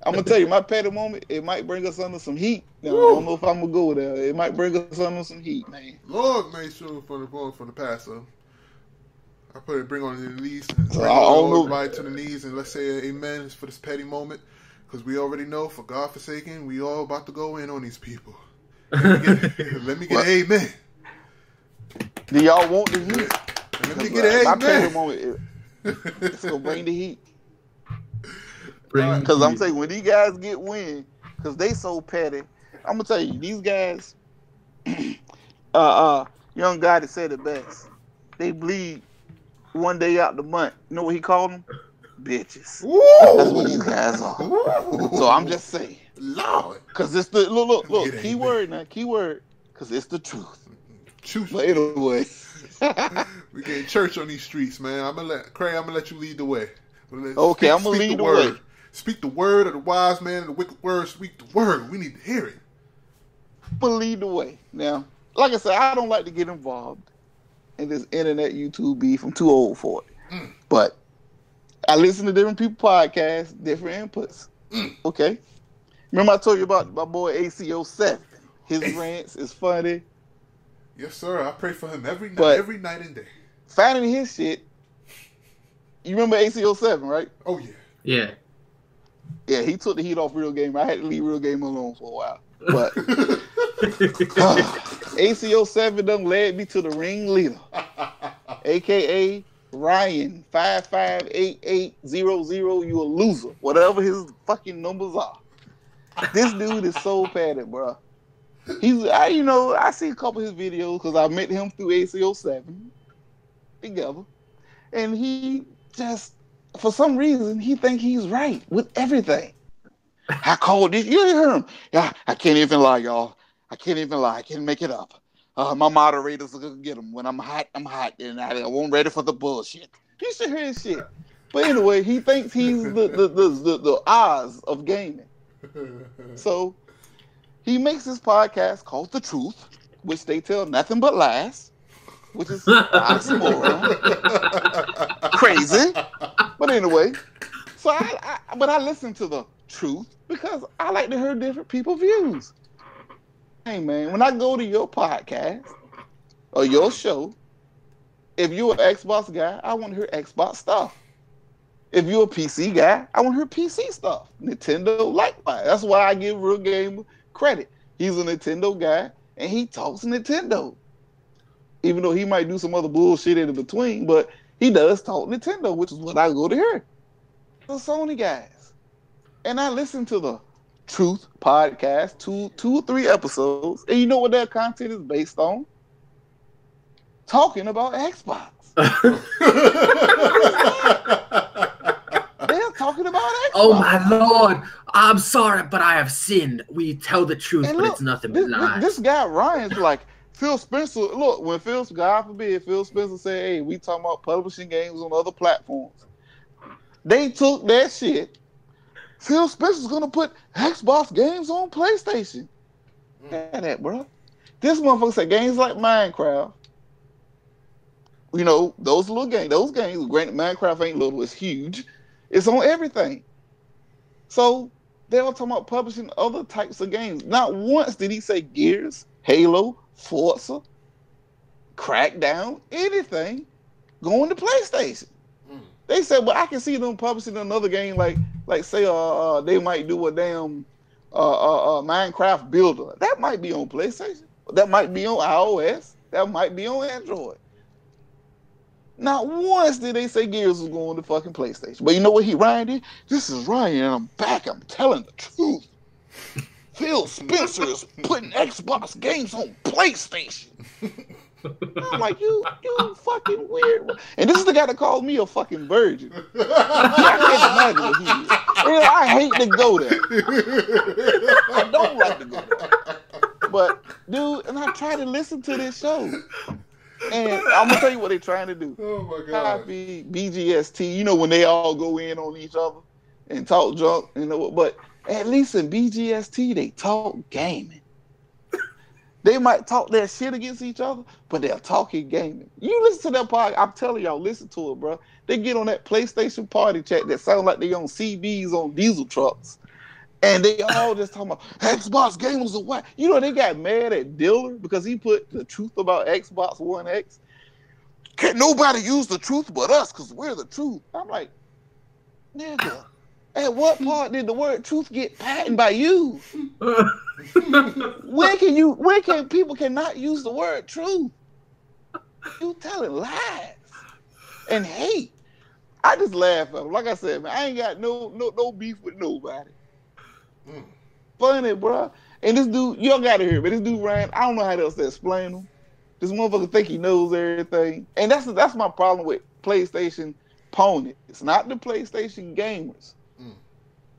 I'm going to tell you, my petty moment, it might bring us under some heat. Now, I don't know if I'm going to go there. It might bring us under some heat, man. Lord, make sure from the pastor. I put it, bring on the knees. Bring everybody to the knees and let's say amen for this petty moment. Because we already know, for God forsaken, we all about to go in on these people. Let me get an amen. Do y'all want the heat? Let me get an amen. My petty moment, it's going to bring the heat. Because I'm saying, when these guys get win, because they so petty, I'm gonna tell you, these guys, young guy that said it best. They bleed one day out the month. You know what he called them? Bitches. Woo! That's what these guys are. Woo! So I'm just saying, Lord, because it's the look, keyword now, keyword, because it's the truth. Truth. But anyway, we getting church on these streets, man. I'm gonna let you lead the way. Okay, I'm gonna lead the way. Speak the word of the wise man and the wicked word. Speak the word. We need to hear it. I'm going to lead the way. Now, like I said, I don't like to get involved in this internet YouTube beef. I'm too old for it. But I listen to different people's podcasts, different inputs. Okay? Remember I told you about my boy ACO7. His rants is funny. Yes, sir. I pray for him every night and day. Finding his shit. You remember ACO7, right? Oh, yeah. Yeah. Yeah, he took the heat off Real Gamer. I had to leave Real Gamer alone for a while. But ACO7 done led me to the ringleader, a.k.a. Ryan 558800. You a loser. Whatever his fucking numbers are. This dude is so padded, bro. I see a couple of his videos because I met him through ACO7 together. and he just, for some reason, he think he's right with everything. I called this. You hear him? Yeah, I can't even lie, y'all. I can't even lie. I can't make it up. My moderators are gonna get them. When I'm hot, and I won't ready for the bullshit. You should hear his shit. But anyway, he thinks he's the Oz of gaming. So he makes this podcast called The Truth, which they tell nothing but lies, which is oxymoron. Crazy. But anyway, so I listen to The Truth because I like to hear different people's views. Hey man, when I go to your podcast or your show, if you're an Xbox guy, I want to hear Xbox stuff. If you're a PC guy, I want to hear PC stuff. Nintendo, likewise. That's why I give Real Gamer credit. He's a Nintendo guy, and he talks Nintendo. Even though he might do some other bullshit in between, but he does talk Nintendo, which is what I go to hear. The Sony guys. And I listen to the Truth podcast, two or three episodes, and you know what their content is based on? Talking about Xbox. They're talking about Xbox. Oh my lord! I'm sorry, but I have sinned. We tell the truth, And but look, it's nothing but lies. This guy Ryan's like Phil Spencer. Look, when God forbid, Phil Spencer said, "Hey, we talking about publishing games on other platforms," they took that shit. Phil Spencer's gonna put Xbox games on PlayStation. Yeah, that bro. This motherfucker said games like Minecraft. You know, those little games, granted, Minecraft ain't little, it's huge. It's on everything. So they were talking about publishing other types of games. Not once did he say Gears, Halo, Forza, Crackdown, anything going to PlayStation. They said, well, I can see them publishing another game like say they might do a damn Minecraft builder. That might be on PlayStation. That might be on iOS. That might be on Android. Not once did they say Gears was going to fucking PlayStation. But you know what Ryan did? This is Ryan, and I'm back. I'm telling the truth. Phil Spencer is putting Xbox games on PlayStation. I'm like, you fucking weird. And this is the guy that called me a fucking virgin. I can't imagine what he is. And I hate to go there. I don't like to go there. But, dude, and I try to listen to this show. And I'm going to tell you what they're trying to do. Oh, my God. Copy BGST. You know, when they all go in on each other and talk junk, you know, but at least in BGST, they talk gaming. They might talk their shit against each other, but they're talking gaming. You listen to that podcast, I'm telling y'all, listen to it, bro. They get on that PlayStation party chat that sounds like they on CBs on diesel trucks. And they all just talking about Xbox gamers are white. You know, they got mad at Diller because he put the truth about Xbox One X. Can't nobody use the truth but us because we're the truth. I'm like, nigga, at what part did the word truth get patented by you? When can people cannot use the word truth? You telling lies and hate. I just laugh at them. Like I said, man, I ain't got no beef with nobody. Funny, bro. And this dude, y'all gotta hear, but this dude Ryan, I don't know how else to explain him. This motherfucker think he knows everything, and that's my problem with PlayStation ponies. It's not the PlayStation gamers,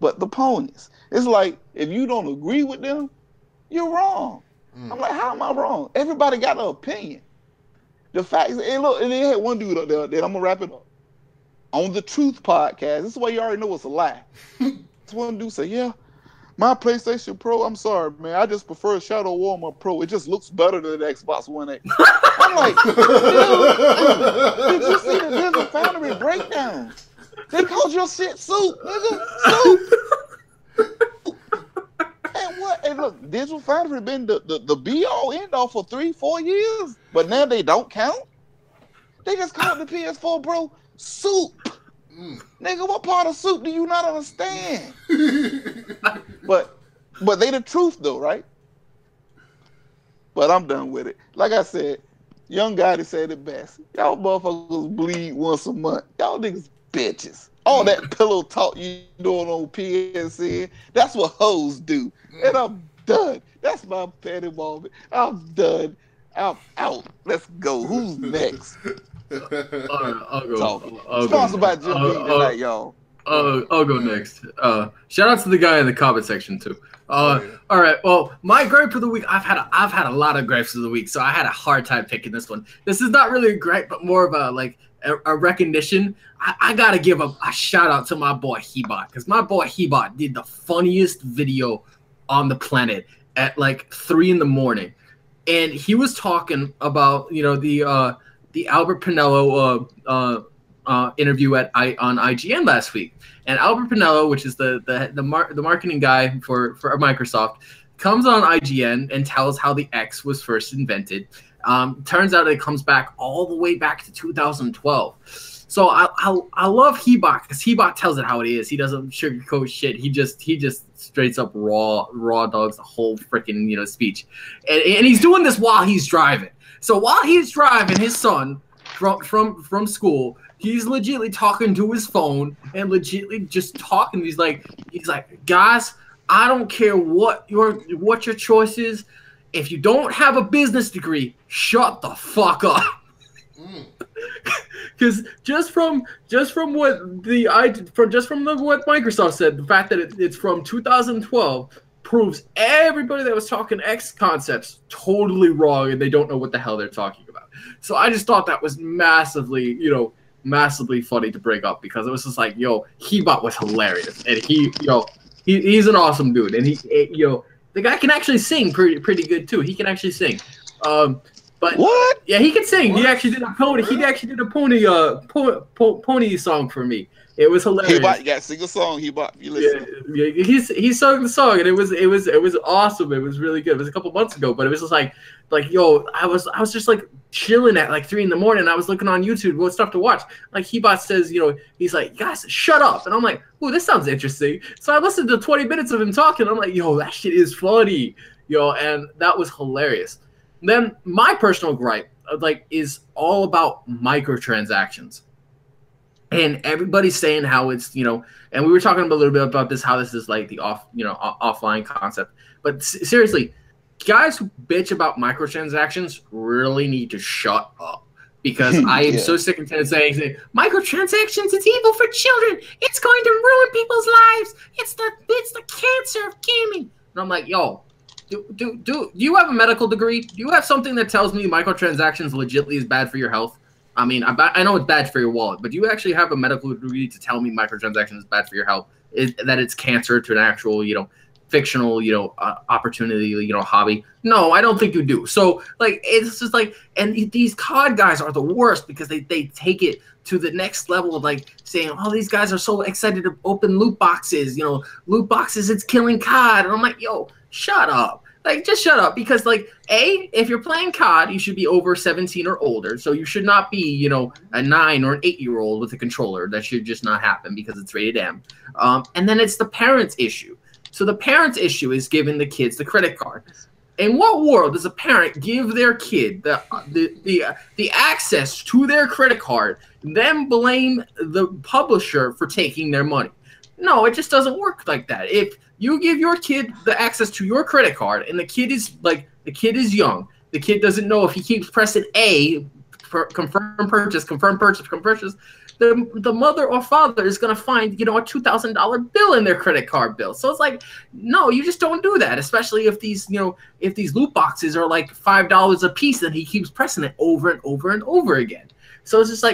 but the ponies. It's like if you don't agree with them, you're wrong. I'm like, how am I wrong? Everybody got an opinion. The fact is, and look, and they had one dude up there. Then I'm gonna wrap it up on the Truth podcast. This is why you already know it's a lie. This one dude said, "Yeah, my PlayStation Pro, I'm sorry, man. I just prefer Shadow Warrior Pro. It just looks better than the Xbox One X." I'm like, dude, did you see the Digital Foundry breakdown? They called your shit soup, nigga. Soup. And what? And look, Digital Foundry been the be-all, end-all for 3-4 years, but now they don't count? They just called the PS4 Pro soup. Nigga, what part of soup do you not understand? But they the truth though, right? But I'm done with it. Like I said, Young Gotti said it best. Y'all motherfuckers bleed once a month. Y'all niggas bitches. All that pillow talk you doing on PSN, that's what hoes do. And I'm done. That's my petty moment. I'm done. Out. Let's go. Who's next? I'll go. Sponsored by Jim Beam tonight, y'all. I'll go next. Shout out to the guy in the comment section too. All right. Well, my gripe for the week. I've had a lot of gripes of the week, so I had a hard time picking this one. This is not really a gripe, but more of a recognition. I gotta give a shout out to my boy Hebot, because my boy Hebot did the funniest video on the planet at like 3 a.m, and he was talking about the Albert Pinello interview on IGN last week. And Albert Pinello, which is the marketing guy for Microsoft, comes on IGN and tells how the X was first invented. Turns out it comes back all the way back to 2012. So I love Hebot, because Hebot tells it how it is. He doesn't sugarcoat shit. He just straight up raw dogs the whole freaking speech, and he's doing this while he's driving. So while he's driving his son from school, he's legitimately talking to his phone and legitimately just talking. He's like, guys, I don't care what your choice is. If you don't have a business degree, shut the fuck up. Because just from what Microsoft said, the fact that it's from 2012 proves everybody that was talking X concepts totally wrong, and they don't know what the hell they're talking about. So I just thought that was massively funny to bring up, because it was just like, Hebot was hilarious, and he's an awesome dude, and the guy can actually sing pretty good too. He can actually sing. But what? Yeah, he can sing. What? He actually did a pony. He actually did a pony song for me. It was hilarious. Hebot, you got to sing a song. Hebot, you listen. Yeah, he sung the song, and it was awesome. It was really good. It was a couple months ago, but it was just like I was just like chilling at like 3 a.m. I was looking on YouTube what stuff to watch. Like Hebot says, he's like, guys, shut up, and I'm like, oh, this sounds interesting. So I listened to 20 minutes of him talking. I'm like, that shit is funny, and that was hilarious. Then my personal gripe, is all about microtransactions, and everybody's saying how it's, and we were talking a little bit about this, how this is like the offline concept. But seriously, guys who bitch about microtransactions really need to shut up, because I am so sick and tired of saying microtransactions is evil for children. It's going to ruin people's lives. It's the cancer of gaming. And I'm like, do you have a medical degree? Do you have something that tells me microtransactions legitimately is bad for your health? I mean, I know it's bad for your wallet, but do you actually have a medical degree to tell me microtransactions is bad for your health? That it's cancer to an actual, fictional, opportunity, hobby? No, I don't think you do. So, it's just and these COD guys are the worst, because they take it to the next level of saying, oh, these guys are so excited to open loot boxes. Loot boxes, it's killing COD. And I'm like, shut up. Just shut up, because if you're playing COD, you should be over 17 or older. So you should not be, a 9 or an 8-year-old with a controller. That should just not happen, because it's rated M. And then it's the parents' issue. So the parents' issue is giving the kids the credit card. In what world does a parent give their kid the access to their credit card, then blame the publisher for taking their money? No, it just doesn't work like that. If you give your kid the access to your credit card, and the kid is young, the kid doesn't know if he keeps pressing A, confirm purchase, the mother or father is going to find, a $2,000 bill in their credit card bill. So it's no, you just don't do that, especially if these loot boxes are $5 a piece, and he keeps pressing it over and over and over again. So it's just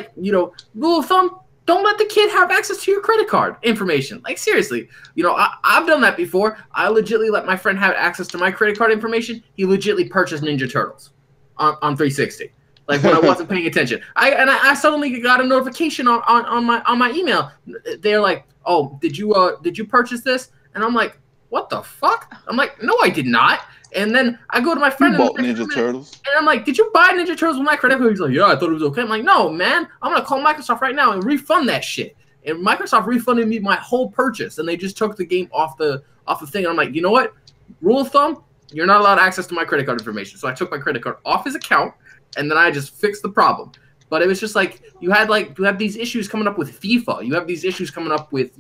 rule of thumb, don't let the kid have access to your credit card information. Seriously, I've done that before. I legitimately let my friend have access to my credit card information. He legitimately purchased Ninja Turtles on 360. When I wasn't paying attention. I suddenly got a notification on my email. They're like, oh, did you purchase this? And I'm like, what the fuck? I'm like, no, I did not. And then I go to my friend. You bought Ninja Turtles. And I'm like, did you buy Ninja Turtles with my credit card? He's like, yeah, I thought it was okay. I'm like, no, man, I'm going to call Microsoft right now and refund that shit. And Microsoft refunded me my whole purchase, and they just took the game off the thing. And I'm like, you know what? Rule of thumb, you're not allowed access to my credit card information. So I took my credit card off his account, and then I just fixed the problem. But it was just you have these issues coming up with FIFA. You have these issues coming up with,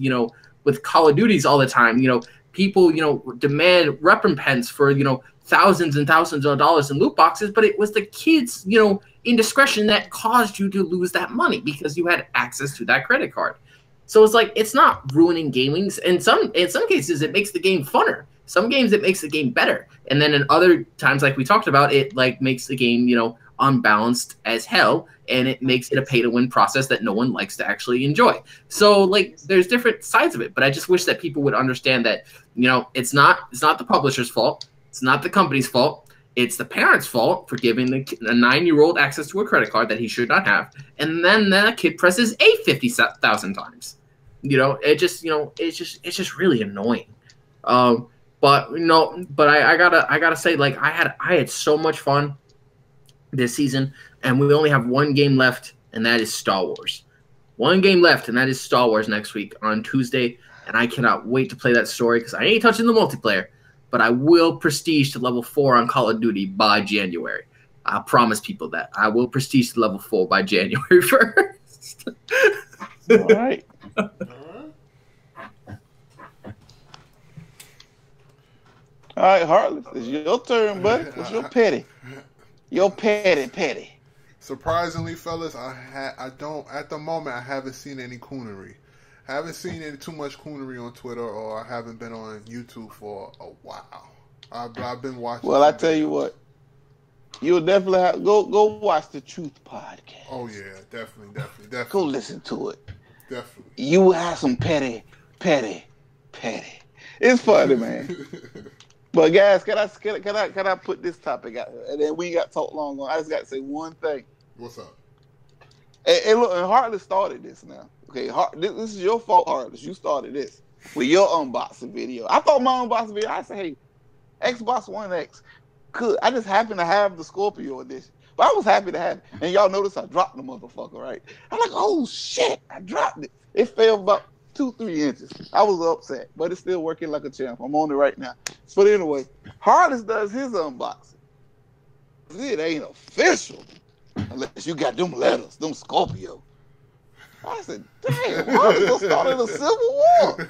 with Call of Duties all the time. people, demand recompense for, thousands and thousands of dollars in loot boxes, but it was the kids, indiscretion that caused you to lose that money because you had access to that credit card. So it's like, it's not ruining gaming. In some cases, it makes the game funner. Some games, it makes the game better. And then in other times, like we talked about, it like makes the game, unbalanced as hell, and it makes it a pay-to-win process that no one likes to actually enjoy. So like, there's different sides of it, but I just wish that people would understand that, it's not the publisher's fault. It's not the company's fault. It's the parents' fault for giving a 9-year-old access to a credit card that he should not have, and then that kid presses A 50,000 times. It's just really annoying. But I gotta say, like, I had so much fun this season, and we only have one game left, and that is Star Wars. One game left, and that is Star Wars next week on Tuesday, and I cannot wait to play that story because I ain't touching the multiplayer, but I will prestige to level 4 on Call of Duty by January. I promise people that. I will prestige to level 4 by January 1st. All right. All right, Heartless, it's your turn, buddy. What's your petty? Your petty. Surprisingly, fellas, I don't at the moment. I haven't seen any coonery. I haven't seen too much coonery on Twitter, or I haven't been on YouTube for a while. I've been watching. Well, I tell you what, you'll definitely have go watch the Truth podcast. Oh yeah, definitely. Go listen to it. Definitely. You will have some petty. It's funny, man. But guys, can I put this topic out here? And then we ain't got to talk long on. I just got to say one thing. What's up? And look, and Heartless started this now. Okay, this is your fault, Heartless. You started this with your unboxing video. I thought my unboxing video, I said, hey, Xbox One X. Could I just happened to have the Scorpio edition. But I was happy to have it. And y'all notice I dropped the motherfucker, right? I'm like, oh shit, I dropped it. It fell about 2-3 inches. I was upset, but it's still working like a champ. I'm on it right now. But anyway, Heartless does his unboxing. It ain't official unless you got them letters, them Scorpio. I said, damn, Heartless started a civil war.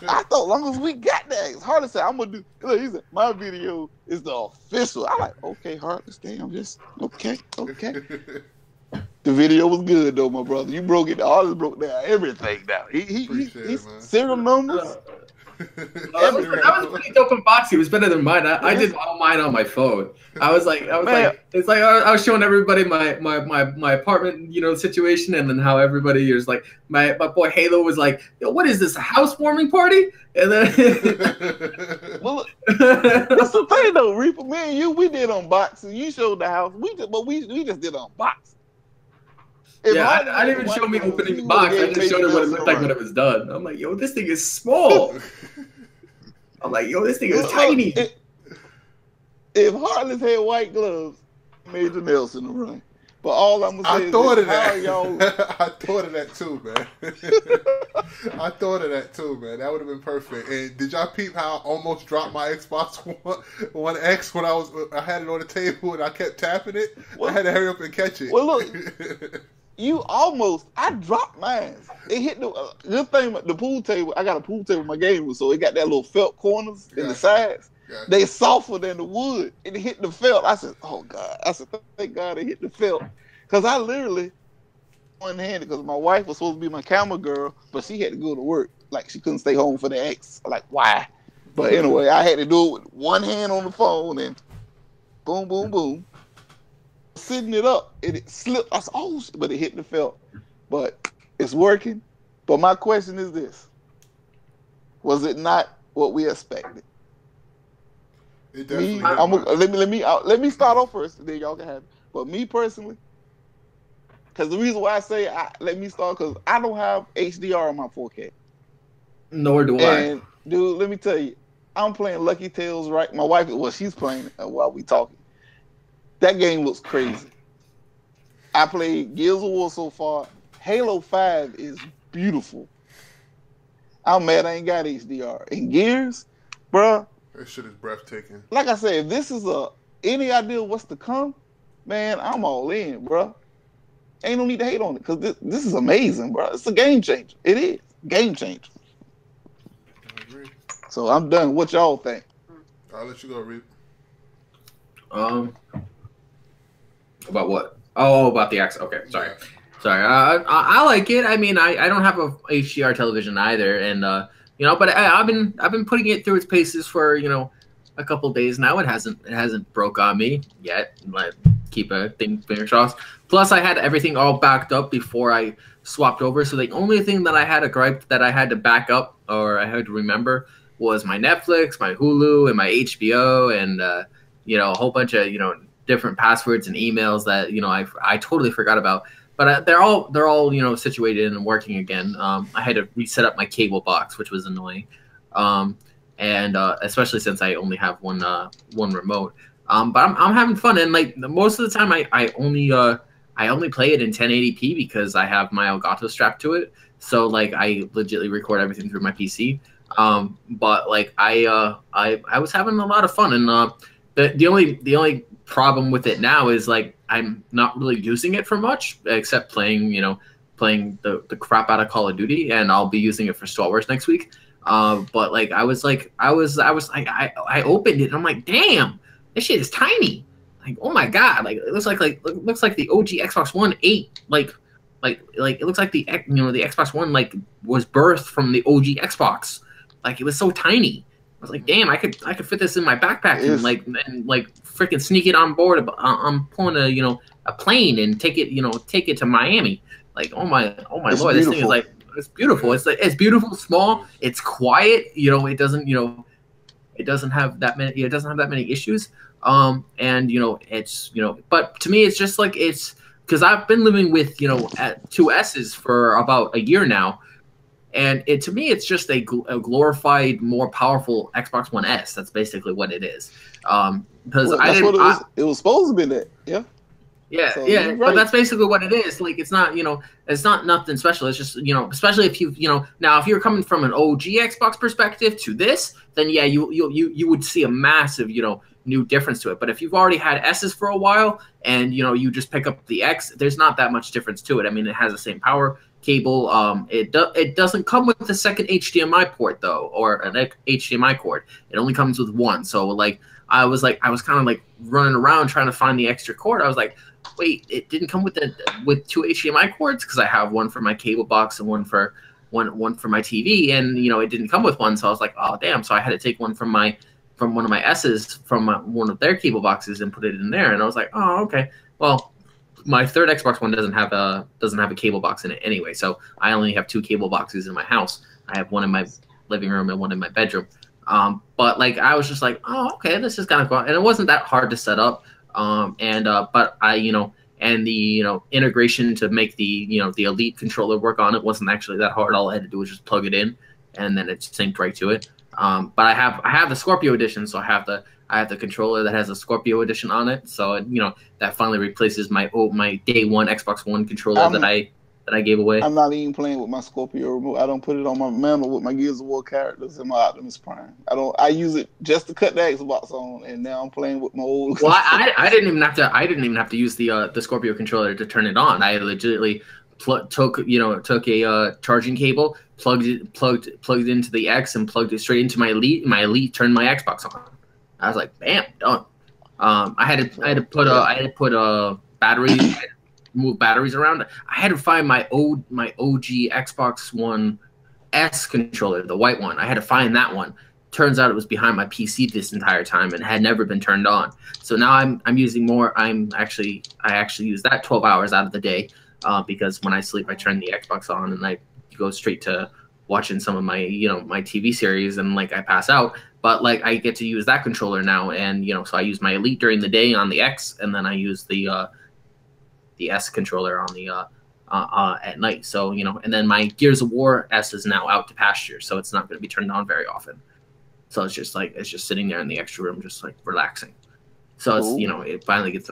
I thought long as we got that, Heartless said, I'm gonna do. Look, he said, my video is the official. I'm like, okay, Heartless, damn, just okay. The video was good though, my brother. You broke it. All broke down everything down. He's serial numbers. That was pretty dope unboxing. It was better than mine. I did all mine on my phone. I was like, I was showing everybody my apartment, situation, and then how everybody is like, my boy Halo was like, yo, what is this, a housewarming party? And then well, that's the thing though, Reaper. Me and you, we did unboxing. You showed the house. We just did unboxing. I didn't even show me opening the box. I just showed her what it looked like when it was done. I'm like, yo, this thing is small. I'm like, yo, this thing is tiny. If Heartless had white gloves, Major Nelson would run. But all I'm gonna say I thought of that too, man. I thought of that too, man. That would have been perfect. And did y'all peep how I almost dropped my Xbox One X when I had it on the table and I kept tapping it? I had to hurry up and catch it. Well, look. I dropped mine. It hit the good thing. The pool table. I got a pool table in my game room, so it got that little felt corners in the sides. Gotcha. They softer than the wood, and it hit the felt. I said, "Oh God!" I said, "Thank God it hit the felt," because I literally one-handed. Because my wife was supposed to be my camera girl, but she had to go to work. Like she couldn't stay home for the X. Like why? But anyway, I had to do it with one hand on the phone and boom, boom, boom. Sitting it up, it slipped. I said, oh, but it hit the felt. But it's working. But my question is this: was it not what we expected? It definitely. Let me start off first, and then y'all can have it. But me personally, because the reason why I say let me start because I don't have HDR on my 4K. Nor do I. And dude, let me tell you, I'm playing Lucky Tales right. My wife, she's playing while we talking. That game looks crazy. I played Gears of War so far. Halo 5 is beautiful. I'm mad I ain't got HDR. And Gears, bruh. That shit is breathtaking. Like I said, if this is any idea what's to come, man, I'm all in, bruh. Ain't no need to hate on it because this is amazing, bruh. It's a game changer. It is. Game changer. I agree. So I'm done. What y'all think? I'll let you go, Reed. About what? Oh, about the X. Okay, sorry. I like it. I mean, I don't have a HDR television either, and but I've been putting it through its paces for a couple days now. It hasn't broke on me yet. I keep a thing fingers crossed. Plus, I had everything all backed up before I swapped over. So the only thing that I had a gripe that I had to back up or I had to remember was my Netflix, my Hulu, and my HBO, and a whole bunch of different passwords and emails that I totally forgot about. But they're all situated and working again. I had to reset up my cable box, which was annoying, and especially since I only have one remote. But I'm having fun, and like most of the time I only play it in 1080p because I have my Elgato strapped to it. So like I legitimately record everything through my PC. But like I was having a lot of fun, and the only problem with it now is like I'm not really using it for much except playing the crap out of Call of Duty, and I'll be using it for Star Wars next week. But like I opened it and I'm like, damn, this shit is tiny. Like, oh my god, like it looks like the OG Xbox One 8, like it looks like the Xbox One like was birthed from the OG Xbox. Like it was so tiny. I was like, damn, I could fit this in my backpack and like freaking sneak it on board. I'm pulling a plane and take it to Miami. Like, oh my lord, beautiful. This thing is like, it's beautiful. It's beautiful, small. It's quiet. It doesn't have that many issues. And it's but to me it's just like, it's because I've been living with at 2 S's for about a year now. And to me, it's just a glorified, more powerful Xbox One S. That's basically what it is. Because it was supposed to be that, yeah. Yeah, so, yeah, right. But that's basically what it is. Like, it's not nothing special. It's just especially if now if you're coming from an OG Xbox perspective to this, then yeah, you would see a massive new difference to it. But if you've already had S's for a while and you just pick up the X, there's not that much difference to it. I mean, it has the same power cable. It doesn't come with the second HDMI port though, or an HDMI cord. It only comes with one. So like I was kind of like running around trying to find the extra cord. I was like, wait, it didn't come with 2 HDMI cords because I have one for my cable box and one for my TV, and it didn't come with one. So I was like, oh damn. So I had to take one from one of my S's from one of their cable boxes and put it in there. And I was like, oh okay, well, my third Xbox One doesn't have a cable box in it anyway, so I only have 2 cable boxes in my house. I have one in my living room and one in my bedroom. But like I was just like, oh okay, this is kind of fun, and it wasn't that hard to set up. But I and the integration to make the the Elite controller work on it wasn't actually that hard. All I had to do was just plug it in, and then it synced right to it. But I have the Scorpio edition, so I have the controller that has a Scorpio edition on it. So that finally replaces my day one Xbox One controller that I gave away. I'm not even playing with my Scorpio remote. I don't put it on my mantle with my Gears of War characters and my Optimus Prime. I use it just to cut the Xbox on, and now I'm playing with my old. Well, I didn't even have to use the Scorpio controller to turn it on. I legitimately took a charging cable, plugged it into the X, and plugged it straight into my Elite. And my Elite turned my Xbox on. I was like, bam, done. I had to put batteries, move batteries around. I had to find my OG Xbox One S controller, the white one. I had to find that one. Turns out it was behind my PC this entire time and had never been turned on. So now I'm using more. I actually use that 12 hours out of the day because when I sleep I turn the Xbox on and I go straight to watching some of my my TV series, and like I pass out. But like I get to use that controller now, and so I use my Elite during the day on the X, and then I use the S controller on the at night. So and then my Gears of War S is now out to pasture, so it's not going to be turned on very often. So it's just sitting there in the extra room, just like relaxing. So it's it finally gets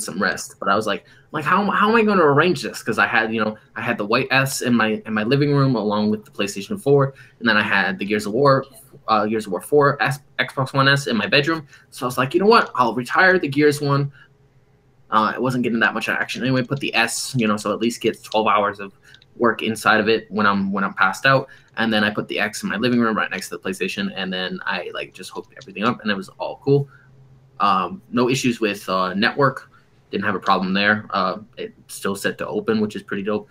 some rest. But I was like how am I going to arrange this? Because I had the white S in my living room along with the PlayStation 4, and then I had the Gears of War 4 Xbox One S in my bedroom. So I was like, you know what? I'll retire the Gears one. It wasn't getting that much action anyway. Put the S, so at least gets 12 hours of work inside of it when I'm passed out, and then I put the X in my living room right next to the PlayStation, and then I like just hooked everything up, and it was all cool. No issues with network. Didn't have a problem there. It's still set to open, which is pretty dope.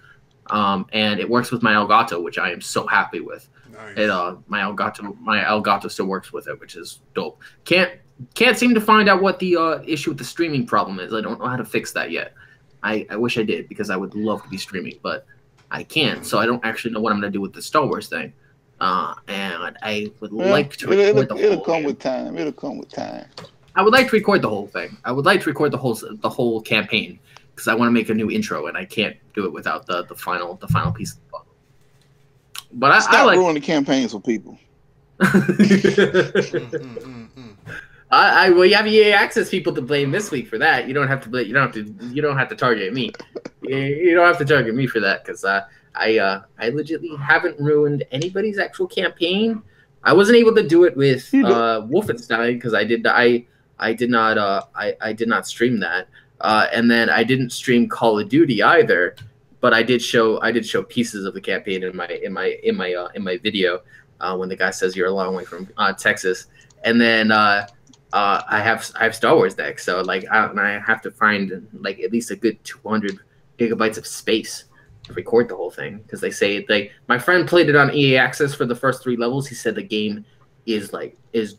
And it works with my Elgato, which I am so happy with. Nice. My Elgato still works with it, which is dope. Can't seem to find out what the issue with the streaming problem is. I don't know how to fix that yet. I wish I did, because I would love to be streaming, but I can't. So I don't actually know what I'm going to do with the Star Wars thing. And I would like to record the whole It'll come with time. It'll come with time. I would like to record the whole thing. I would like to record the whole campaign, because I want to make a new intro, and I can't do it without the final piece of the puzzle. But I like ruining the campaigns for people. Well, you have EA Access people to blame this week for that. You don't have to target me. You don't have to target me for that, because I legitimately haven't ruined anybody's actual campaign. I wasn't able to do it with Wolfenstein, because I did not stream that, and then I didn't stream Call of Duty either. But I did show pieces of the campaign in my video when the guy says you're a long way from Texas, and then I have Star Wars decks, so like I have to find like at least a good 200 gigabytes of space to record the whole thing, because they say my friend played it on EA Access for the first 3 levels. He said the game is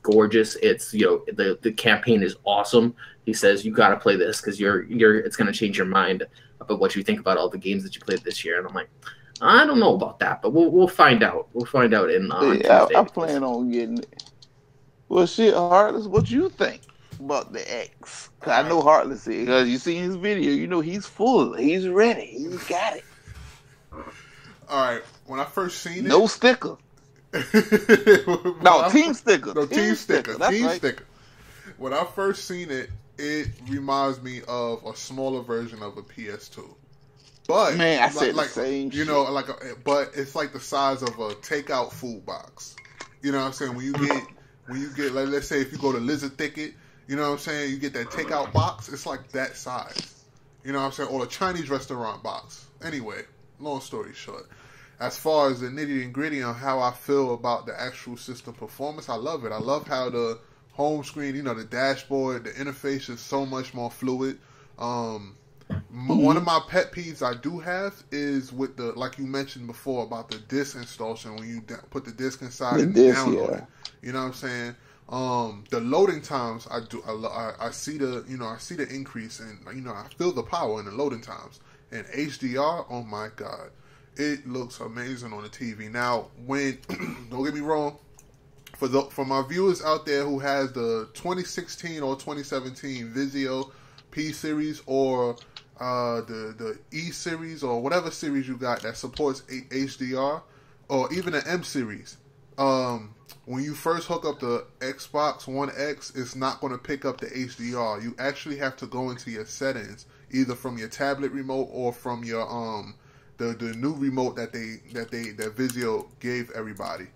gorgeous. It's the campaign is awesome. He says you got to play this, because it's gonna change your mind about what you think about all the games that you played this year. And I'm like, I don't know about that, but we'll find out. We'll find out in Tuesday. I plan on getting it. Well, shit, Heartless, what you think about the X? Cause I know Heartless is, because you seen his video. You know he's full. He's ready. He's got it. All right. When I first seen it, no sticker. No, team sticker. No, team sticker. That's team right. sticker. When I first seen it, it reminds me of a smaller version of a PS2. But man, I said the same. You know, but it's like the size of a takeout food box. You know what I'm saying? When you get like, let's say if you go to Lizard Thicket, you know what I'm saying, you get that takeout box. It's like that size. You know what I'm saying? Or a Chinese restaurant box. Anyway, long story short, as far as the nitty and gritty on how I feel about the actual system performance, I love it. I love how the home screen, the dashboard, the interface is so much more fluid. One of my pet peeves I do have is with the, like you mentioned before, about the disc installation, when you put the disc inside and download it. You know what I'm saying? The loading times, I see the increase, and I feel the power in the loading times. And HDR, oh my god, it looks amazing on the TV. Now, don't get me wrong, for my viewers out there who has the 2016 or 2017 Vizio P series, or the E series, or whatever series you got that supports HDR, or even the M series, when you first hook up the Xbox One X, it's not going to pick up the HDR. You actually have to go into your settings, either from your tablet remote or from your the new remote that Vizio gave everybody.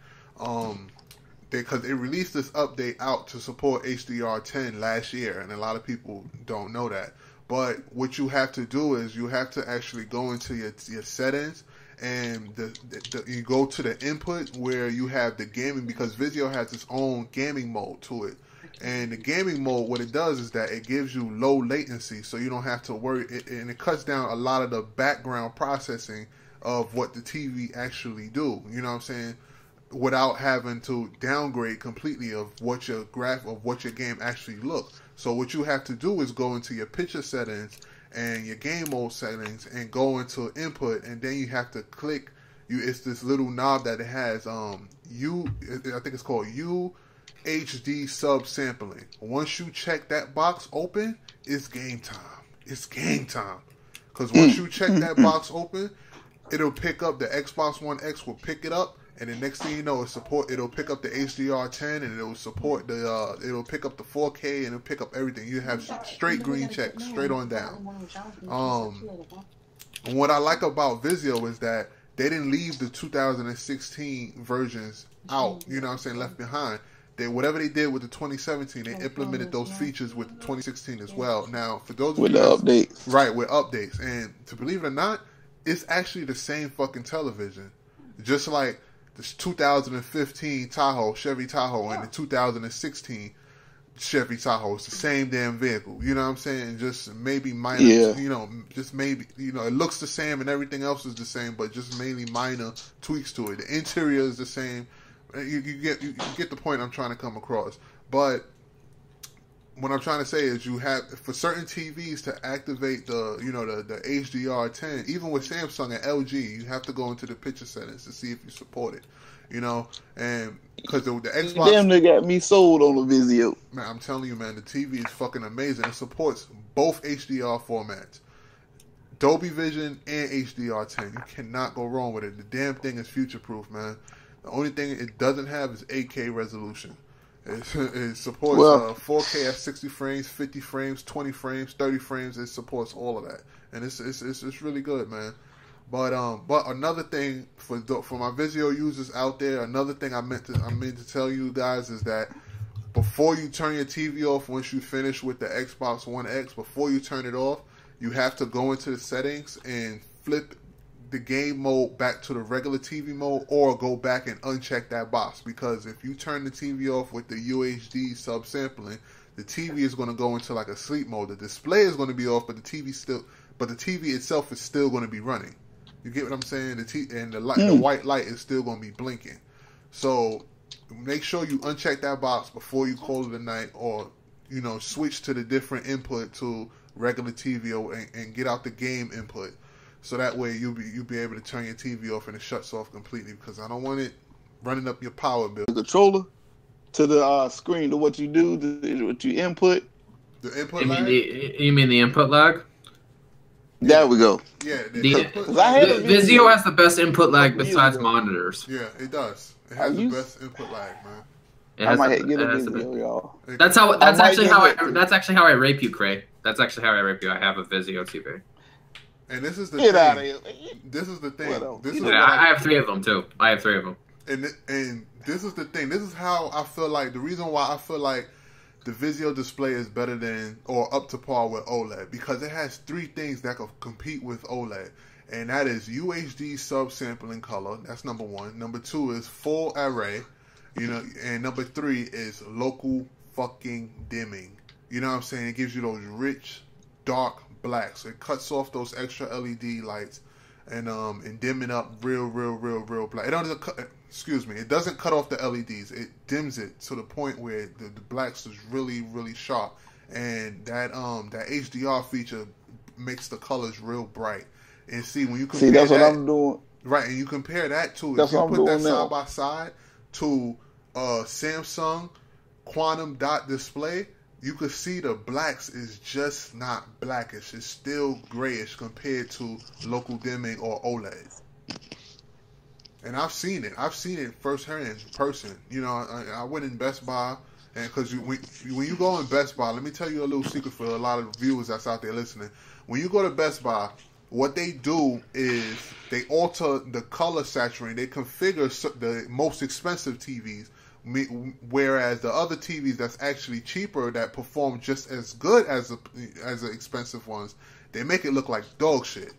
Because they released this update out to support HDR10 last year, and a lot of people don't know that. But what you have to do is you have to actually go into your settings, and you go to the input where you have the gaming, because Vizio has its own gaming mode to it. And the gaming mode, what it does is that it gives you low latency, so you don't have to worry, and it cuts down a lot of the background processing of what the TV actually do. You know what I'm saying? Without having to downgrade completely of what your game actually looks. So what you have to do is go into your picture settings and your game mode settings, and go into input, and then you have to click. It's this little knob that it has. I think it's called UHD sub sampling. Once you check that box open, it's game time. It's game time. Because once you check that box open, it'll pick up the Xbox One X will pick it up. And the next thing you know, it'll pick up the HDR10, and it'll support it'll pick up the 4K, and it'll pick up everything. You have straight green checks, straight on down. What I like about Vizio is that they didn't leave the 2016 versions out, you know what I'm saying, left behind. Whatever they did with the 2017, they implemented those features with 2016 as well. Now, for those with the updates. Right, with updates. And to believe it or not, it's actually the same fucking television. Just like this 2015 Tahoe, Chevy Tahoe, and the 2016 Chevy Tahoe. It's the same damn vehicle. You know what I'm saying? Just maybe minor, you know, just maybe, you know, it looks the same and everything else is the same, but just mainly minor tweaks to it. The interior is the same. You get the point I'm trying to come across. But what I'm trying to say is you have, for certain TVs to activate the, you know, the HDR10, even with Samsung and LG, you have to go into the picture settings to see if you support it. You know, and because the Xbox, damn, they got me sold on the Vizio. Man, I'm telling you, man, the TV is fucking amazing. It supports both HDR formats, Dolby Vision and HDR10. You cannot go wrong with it. The damn thing is future proof, man. The only thing it doesn't have is 8K resolution. It supports 4K at 60 frames, 50 frames, 20 frames, 30 frames. It supports all of that, and it's really good, man. But another thing for my Vizio users out there, another thing I meant to tell you guys is that before you turn your TV off, once you finish with the Xbox One X, before you turn it off, you have to go into the settings and flip the game mode back to the regular TV mode, or go back and uncheck that box, because if you turn the TV off with the UHD subsampling, the TV is going to go into like a sleep mode. The display is going to be off, but the TV itself is still going to be running. You get what I'm saying? The white light is still going to be blinking. So make sure you uncheck that box before you call it a night, or, you know, switch to the different input to regular TV and get out the game input. So that way you'll be able to turn your TV off and it shuts off completely, because I don't want it running up your power bill. The controller to the screen, to what you do, to what you input. The input lag? You mean the input lag? There we go. Yeah, Vizio has the best input lag besides monitors. Yeah, it does. It has the best input lag, man. I might get a Vizio, y'all. That's actually how I rape you, Cray. That's actually how I rape you. I have a Vizio TV. And this is the thing. Out of here. This is the thing. I have 3 of them too. I have 3 of them. And this is the thing. This is how I feel like, the reason why I feel like the Vizio display is better than, or up to par with OLED, because it has 3 things that can compete with OLED, and that is UHD subsampling color. That's number 1. Number 2 is full array, you know, and number 3 is local fucking dimming. You know what I'm saying? It gives you those rich, dark blacks. It cuts off those extra LED lights and dimming up real black. It doesn't it doesn't cut off the LEDs. It dims it to the point where the blacks is really sharp, and that HDR feature makes the colors real bright. And see, when you compare that's what I'm doing. Right, and you compare that to, that's if you put that now. side by side to Samsung Quantum Dot display, you could see the blacks is just not blackish. It's still grayish compared to local dimming or OLED. And I've seen it. I've seen it firsthand in person. You know, I went in Best Buy, and because when you go in Best Buy, let me tell you a little secret for a lot of viewers that's out there listening. When you go to Best Buy, what they do is they alter the color saturation. They configure the most expensive TVs, whereas the other TVs that's actually cheaper, that perform just as good as the expensive ones, they make it look like dog shit.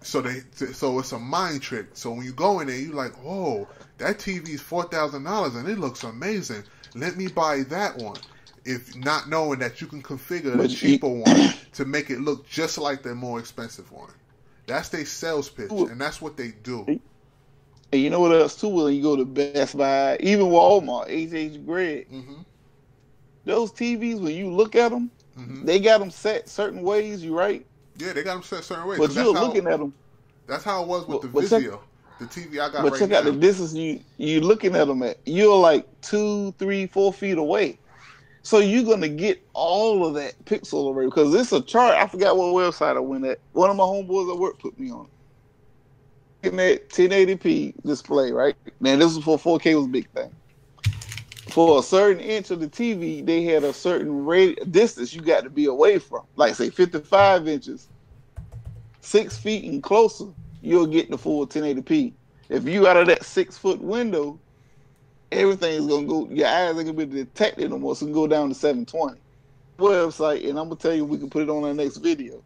So it's a mind trick. So when you go in there, you're like, oh, that TV is $4,000 and it looks amazing. Let me buy that one. If not knowing that you can configure the cheaper one to make it look just like the more expensive one. That's their sales pitch, and that's what they do. And you know what else too? When you go to Best Buy, even Walmart, H Greg, those TVs, when you look at them, they got them set certain ways. You right? Yeah, they got them set certain ways. But you're looking at them. That's how it was with the Vizio. The TV I got right now. But check out the distance you looking at them at. You're like 2, 3, 4 feet away. So you're going to get all of that pixel array, because it's a chart. I forgot what website I went at. One of my homeboys at work put me on. In that 1080p display, right? Man, this was before 4K was a big thing. For a certain inch of the TV, they had a certain distance you got to be away from. Like, say, 55 inches. 6 feet and closer, you'll get the full 1080p. If you out of that 6-foot window, everything's going to go, your eyes ain't going to be detected no more, so it can go down to 720. Website, and I'm going to tell you, we can put it on our next video.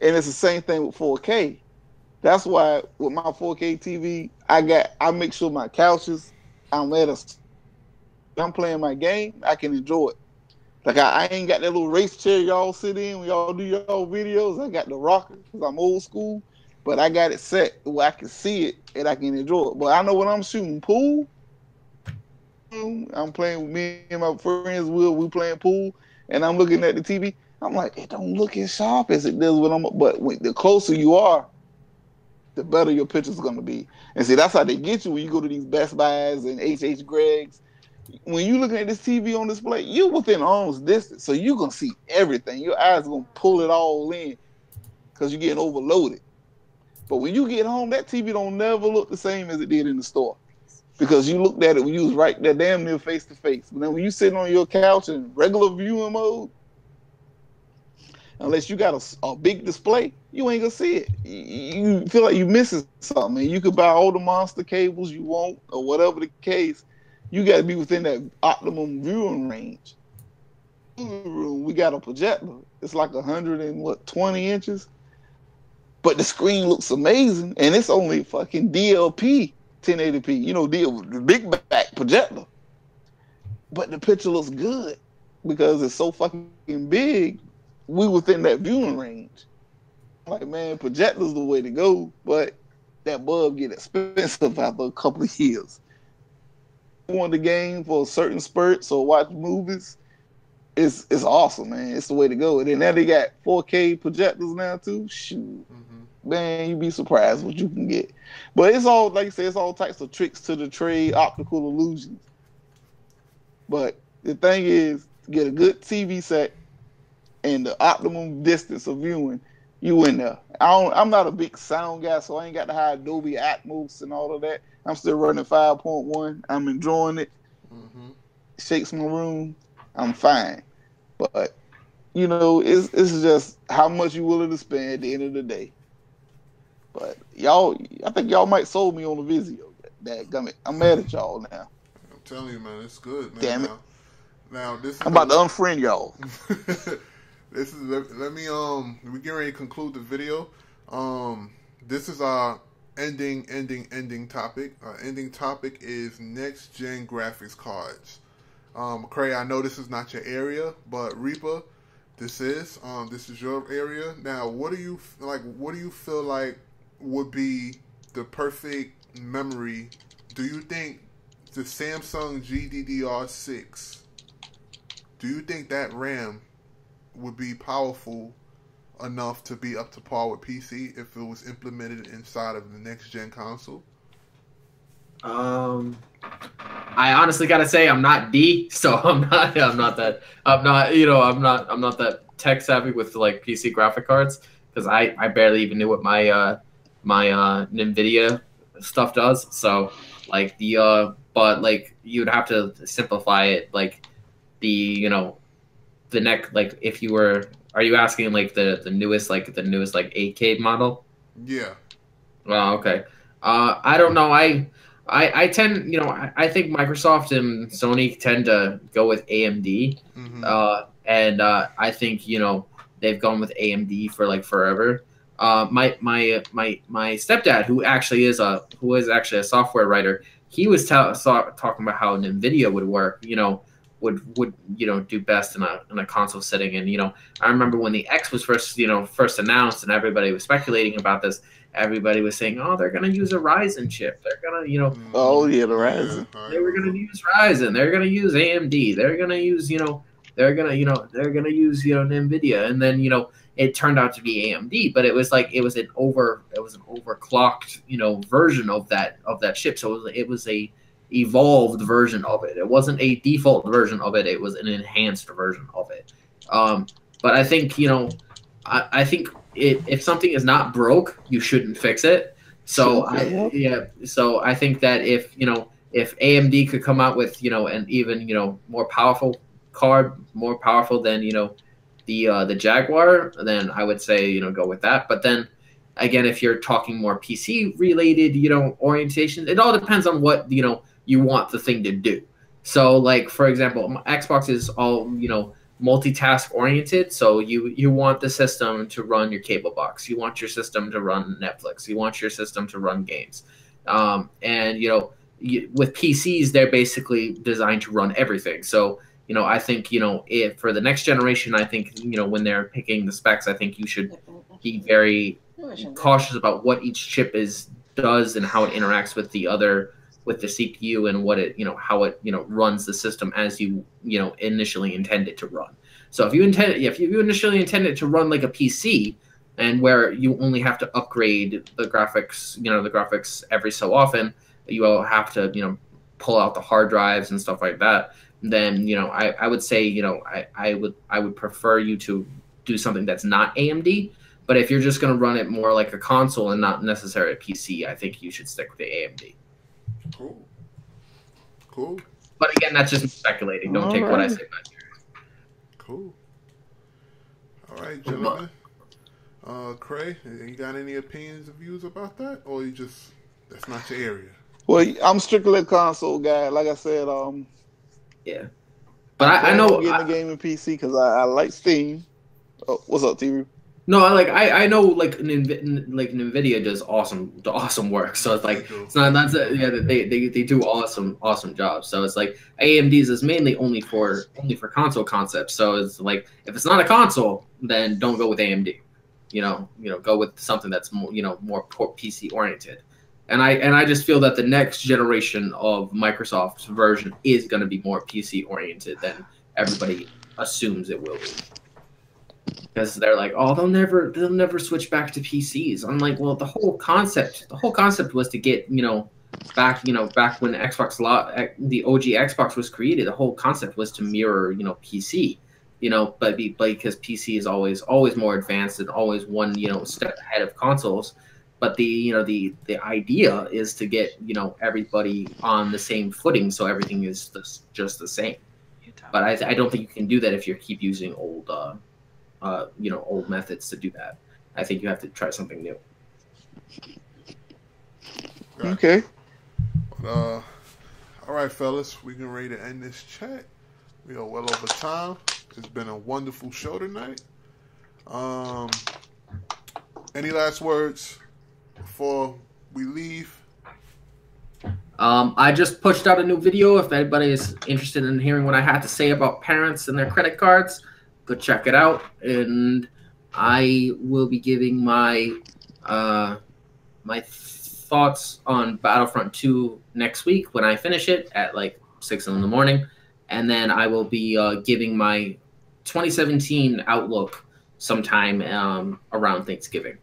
And it's the same thing with 4K. That's why with my 4K TV, I make sure my couches, I'm at a, I'm playing my game, I can enjoy it. Like I ain't got that little race chair y'all sit in when y'all do y'all videos. I got the rocker because I'm old school, but I got it set where I can see it and I can enjoy it. But I know when I'm shooting pool, I'm playing with me and my friends. We playing pool, and I'm looking at the TV. I'm like, it don't look as sharp as it does when I'm. But the closer you are, the better your picture's gonna be. And see, that's how they get you when you go to these Best Buys and Greg's. When you looking at this TV on display, you within arm's distance, so you're gonna see everything. Your eyes are gonna pull it all in because you're getting overloaded. But when you get home, that TV don't never look the same as it did in the store. Because you looked at it when you was right there damn near face to face. But then when you sitting on your couch in regular viewing mode, unless you got a big display, you ain't gonna see it. You feel like you missing something. And you could buy all the monster cables you want or whatever the case. You got to be within that optimum viewing range. We got a projector. It's like 120 inches, but the screen looks amazing, and it's only fucking DLP 1080p. You know, the big back projector, but the picture looks good because it's so fucking big. We within that viewing range. Like, man, projector's the way to go, but that bulb get expensive after a couple of years. Want the game for a certain spurt, so watch movies. It's awesome, man. It's the way to go. And then now they got 4K projectors now too. Shoot, man, you'd be surprised what you can get. But it's all, like I said, it's all types of tricks to the trade, optical illusions. But the thing is, get a good TV set and the optimum distance of viewing, you in there. I'm not a big sound guy, so I ain't got the high Dolby Atmos and all of that. I'm still running 5.1. I'm enjoying it. Shakes my room. I'm fine. But, you know, it's just how much you willing to spend at the end of the day. But I think y'all might sold me on the Vizio. I'm mad at y'all now. I'm telling you, man, it's good, man. Damn it. Now this is I'm about to unfriend y'all. This is let me we get ready to conclude the video. This is our ending topic. Our ending topic is next gen graphics cards. Cray, I know this is not your area, but Reaper, this is your area. Now, what do you feel like would be the perfect memory? Do you think the Samsung GDDR6, do you think that RAM would be powerful enough to be up to par with PC if it was implemented inside of the next gen console? I honestly gotta say I'm not D, so I'm not that tech savvy with like PC graphic cards, because I barely even knew what my NVIDIA stuff does. So like but like you'd have to simplify it, like the neck, like if you were, are you asking like the newest 8K model? Yeah. Well, okay. I don't know. I tend, I think Microsoft and Sony tend to go with AMD. And I think, they've gone with AMD for like forever. My stepdad, who is actually a software writer, he was talking about how NVIDIA would work, would do best in a console setting. And I remember when the X was first announced and everybody was speculating about this. Everybody was saying, "Oh, they're gonna use a Ryzen chip. They're gonna, oh yeah, the Ryzen. They were gonna use Ryzen. They're gonna use AMD. They're gonna use, they're gonna use, NVIDIA." And then, it turned out to be AMD, but it was an overclocked, version of that chip. So it was a evolved version of it. It wasn't a default version of it. It was an enhanced version of it. But I think, I think if something is not broke, you shouldn't fix it. So so I think that if AMD could come out with, an even, more powerful card, more powerful than, the Jaguar, then I would say, go with that. But then again, if you're talking more PC related, orientation, it all depends on what, you want the thing to do. So like, for example, Xbox is all, multitask oriented. So you want the system to run your cable box. You want your system to run Netflix. You want your system to run games. And with PCs, they're basically designed to run everything. So I think if for the next generation, I think when they're picking the specs, I think you should be very cautious about what each chip does and how it interacts with the CPU and what it how it runs the system as you initially intend it to run. So if you initially intend it to run like a PC, and where you only have to upgrade the graphics every so often, you will have to pull out the hard drives and stuff like that, then I would say I would prefer you to do something that's not AMD. But if you're just going to run it more like a console and not necessarily a PC, I think you should stick with the AMD. Cool. But again, that's just speculating. Don't take what I say back here. Cool. All right, gentlemen. Cray, you got any opinions or views about that, or that's not your area? Well, I'm strictly a console guy. Like I said, yeah. But I know getting the game in PC because I like Steam. Oh, what's up, T? No, I know NVIDIA does awesome work. So it's like they do awesome jobs. So it's like AMD's is mainly only for console concepts. So it's like if it's not a console, then don't go with AMD. Go with something that's more more PC oriented. And I just feel that the next generation of Microsoft's version is going to be more PC oriented than everybody assumes it will be. Because they're like, oh, they'll never switch back to PCs. I'm like, well, the whole concept was to get back when the OG Xbox was created. The whole concept was to mirror PC, but because PC is always more advanced and always one step ahead of consoles. But the idea is to get everybody on the same footing, so everything is just the same. But I don't think you can do that if you keep using old methods to do that. I think you have to try something new. Okay. All right, fellas, we can ready to end this chat. We are well over time. It's been a wonderful show tonight. Any last words before we leave? I just pushed out a new video. If anybody is interested in hearing what I had to say about parents and their credit cards, go check it out. And I will be giving my my thoughts on Battlefront 2 next week when I finish it at like 6 in the morning. And then I will be giving my 2017 outlook sometime around Thanksgiving.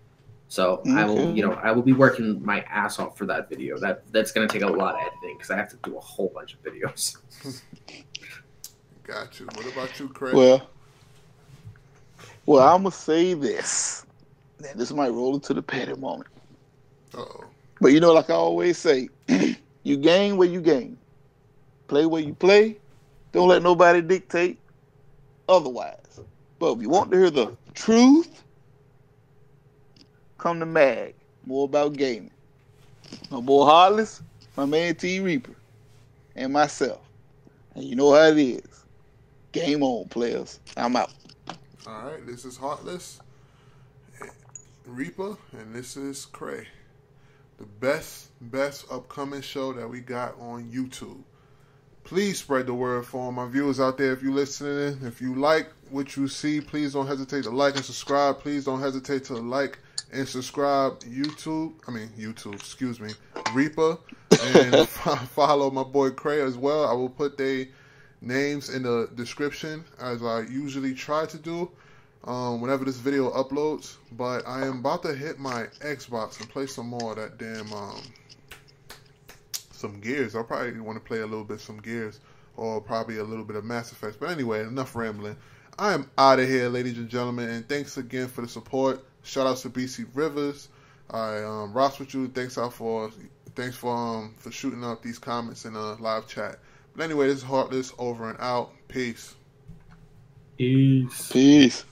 So okay. I will be working my ass off for that video. That's going to take a lot of editing because I have to do a whole bunch of videos. Got you. What about you, Craig? Well, I'm going to say this. And this might roll into the petty moment. Uh-oh. But like I always say, you game where you game. Play where you play. Don't let nobody dictate otherwise. But if you want to hear the truth, come to Mag. More about gaming. My boy Heartless, my man T Reaper, and myself. And you know how it is. Game on, players. I'm out. All right, this is Heartless, Reaper, and this is Cray. The best upcoming show that we got on YouTube. Please spread the word for my viewers out there. If you're listening, if you like what you see, please don't hesitate to like and subscribe. Please don't hesitate to like and subscribe Reaper, and follow my boy Cray as well. I will put their names in the description as I usually try to do whenever this video uploads. But I am about to hit my Xbox and play some more of that damn some Gears. I'll probably want to play a little bit some Gears, or probably a little bit of Mass Effect. But anyway, enough rambling. I am out of here, ladies and gentlemen, and thanks again for the support. Shout out to BC Rivers. I rocks with you. Thanks for shooting up these comments in a live chat. But anyway, this is Heartless over and out. Peace. Peace. Peace.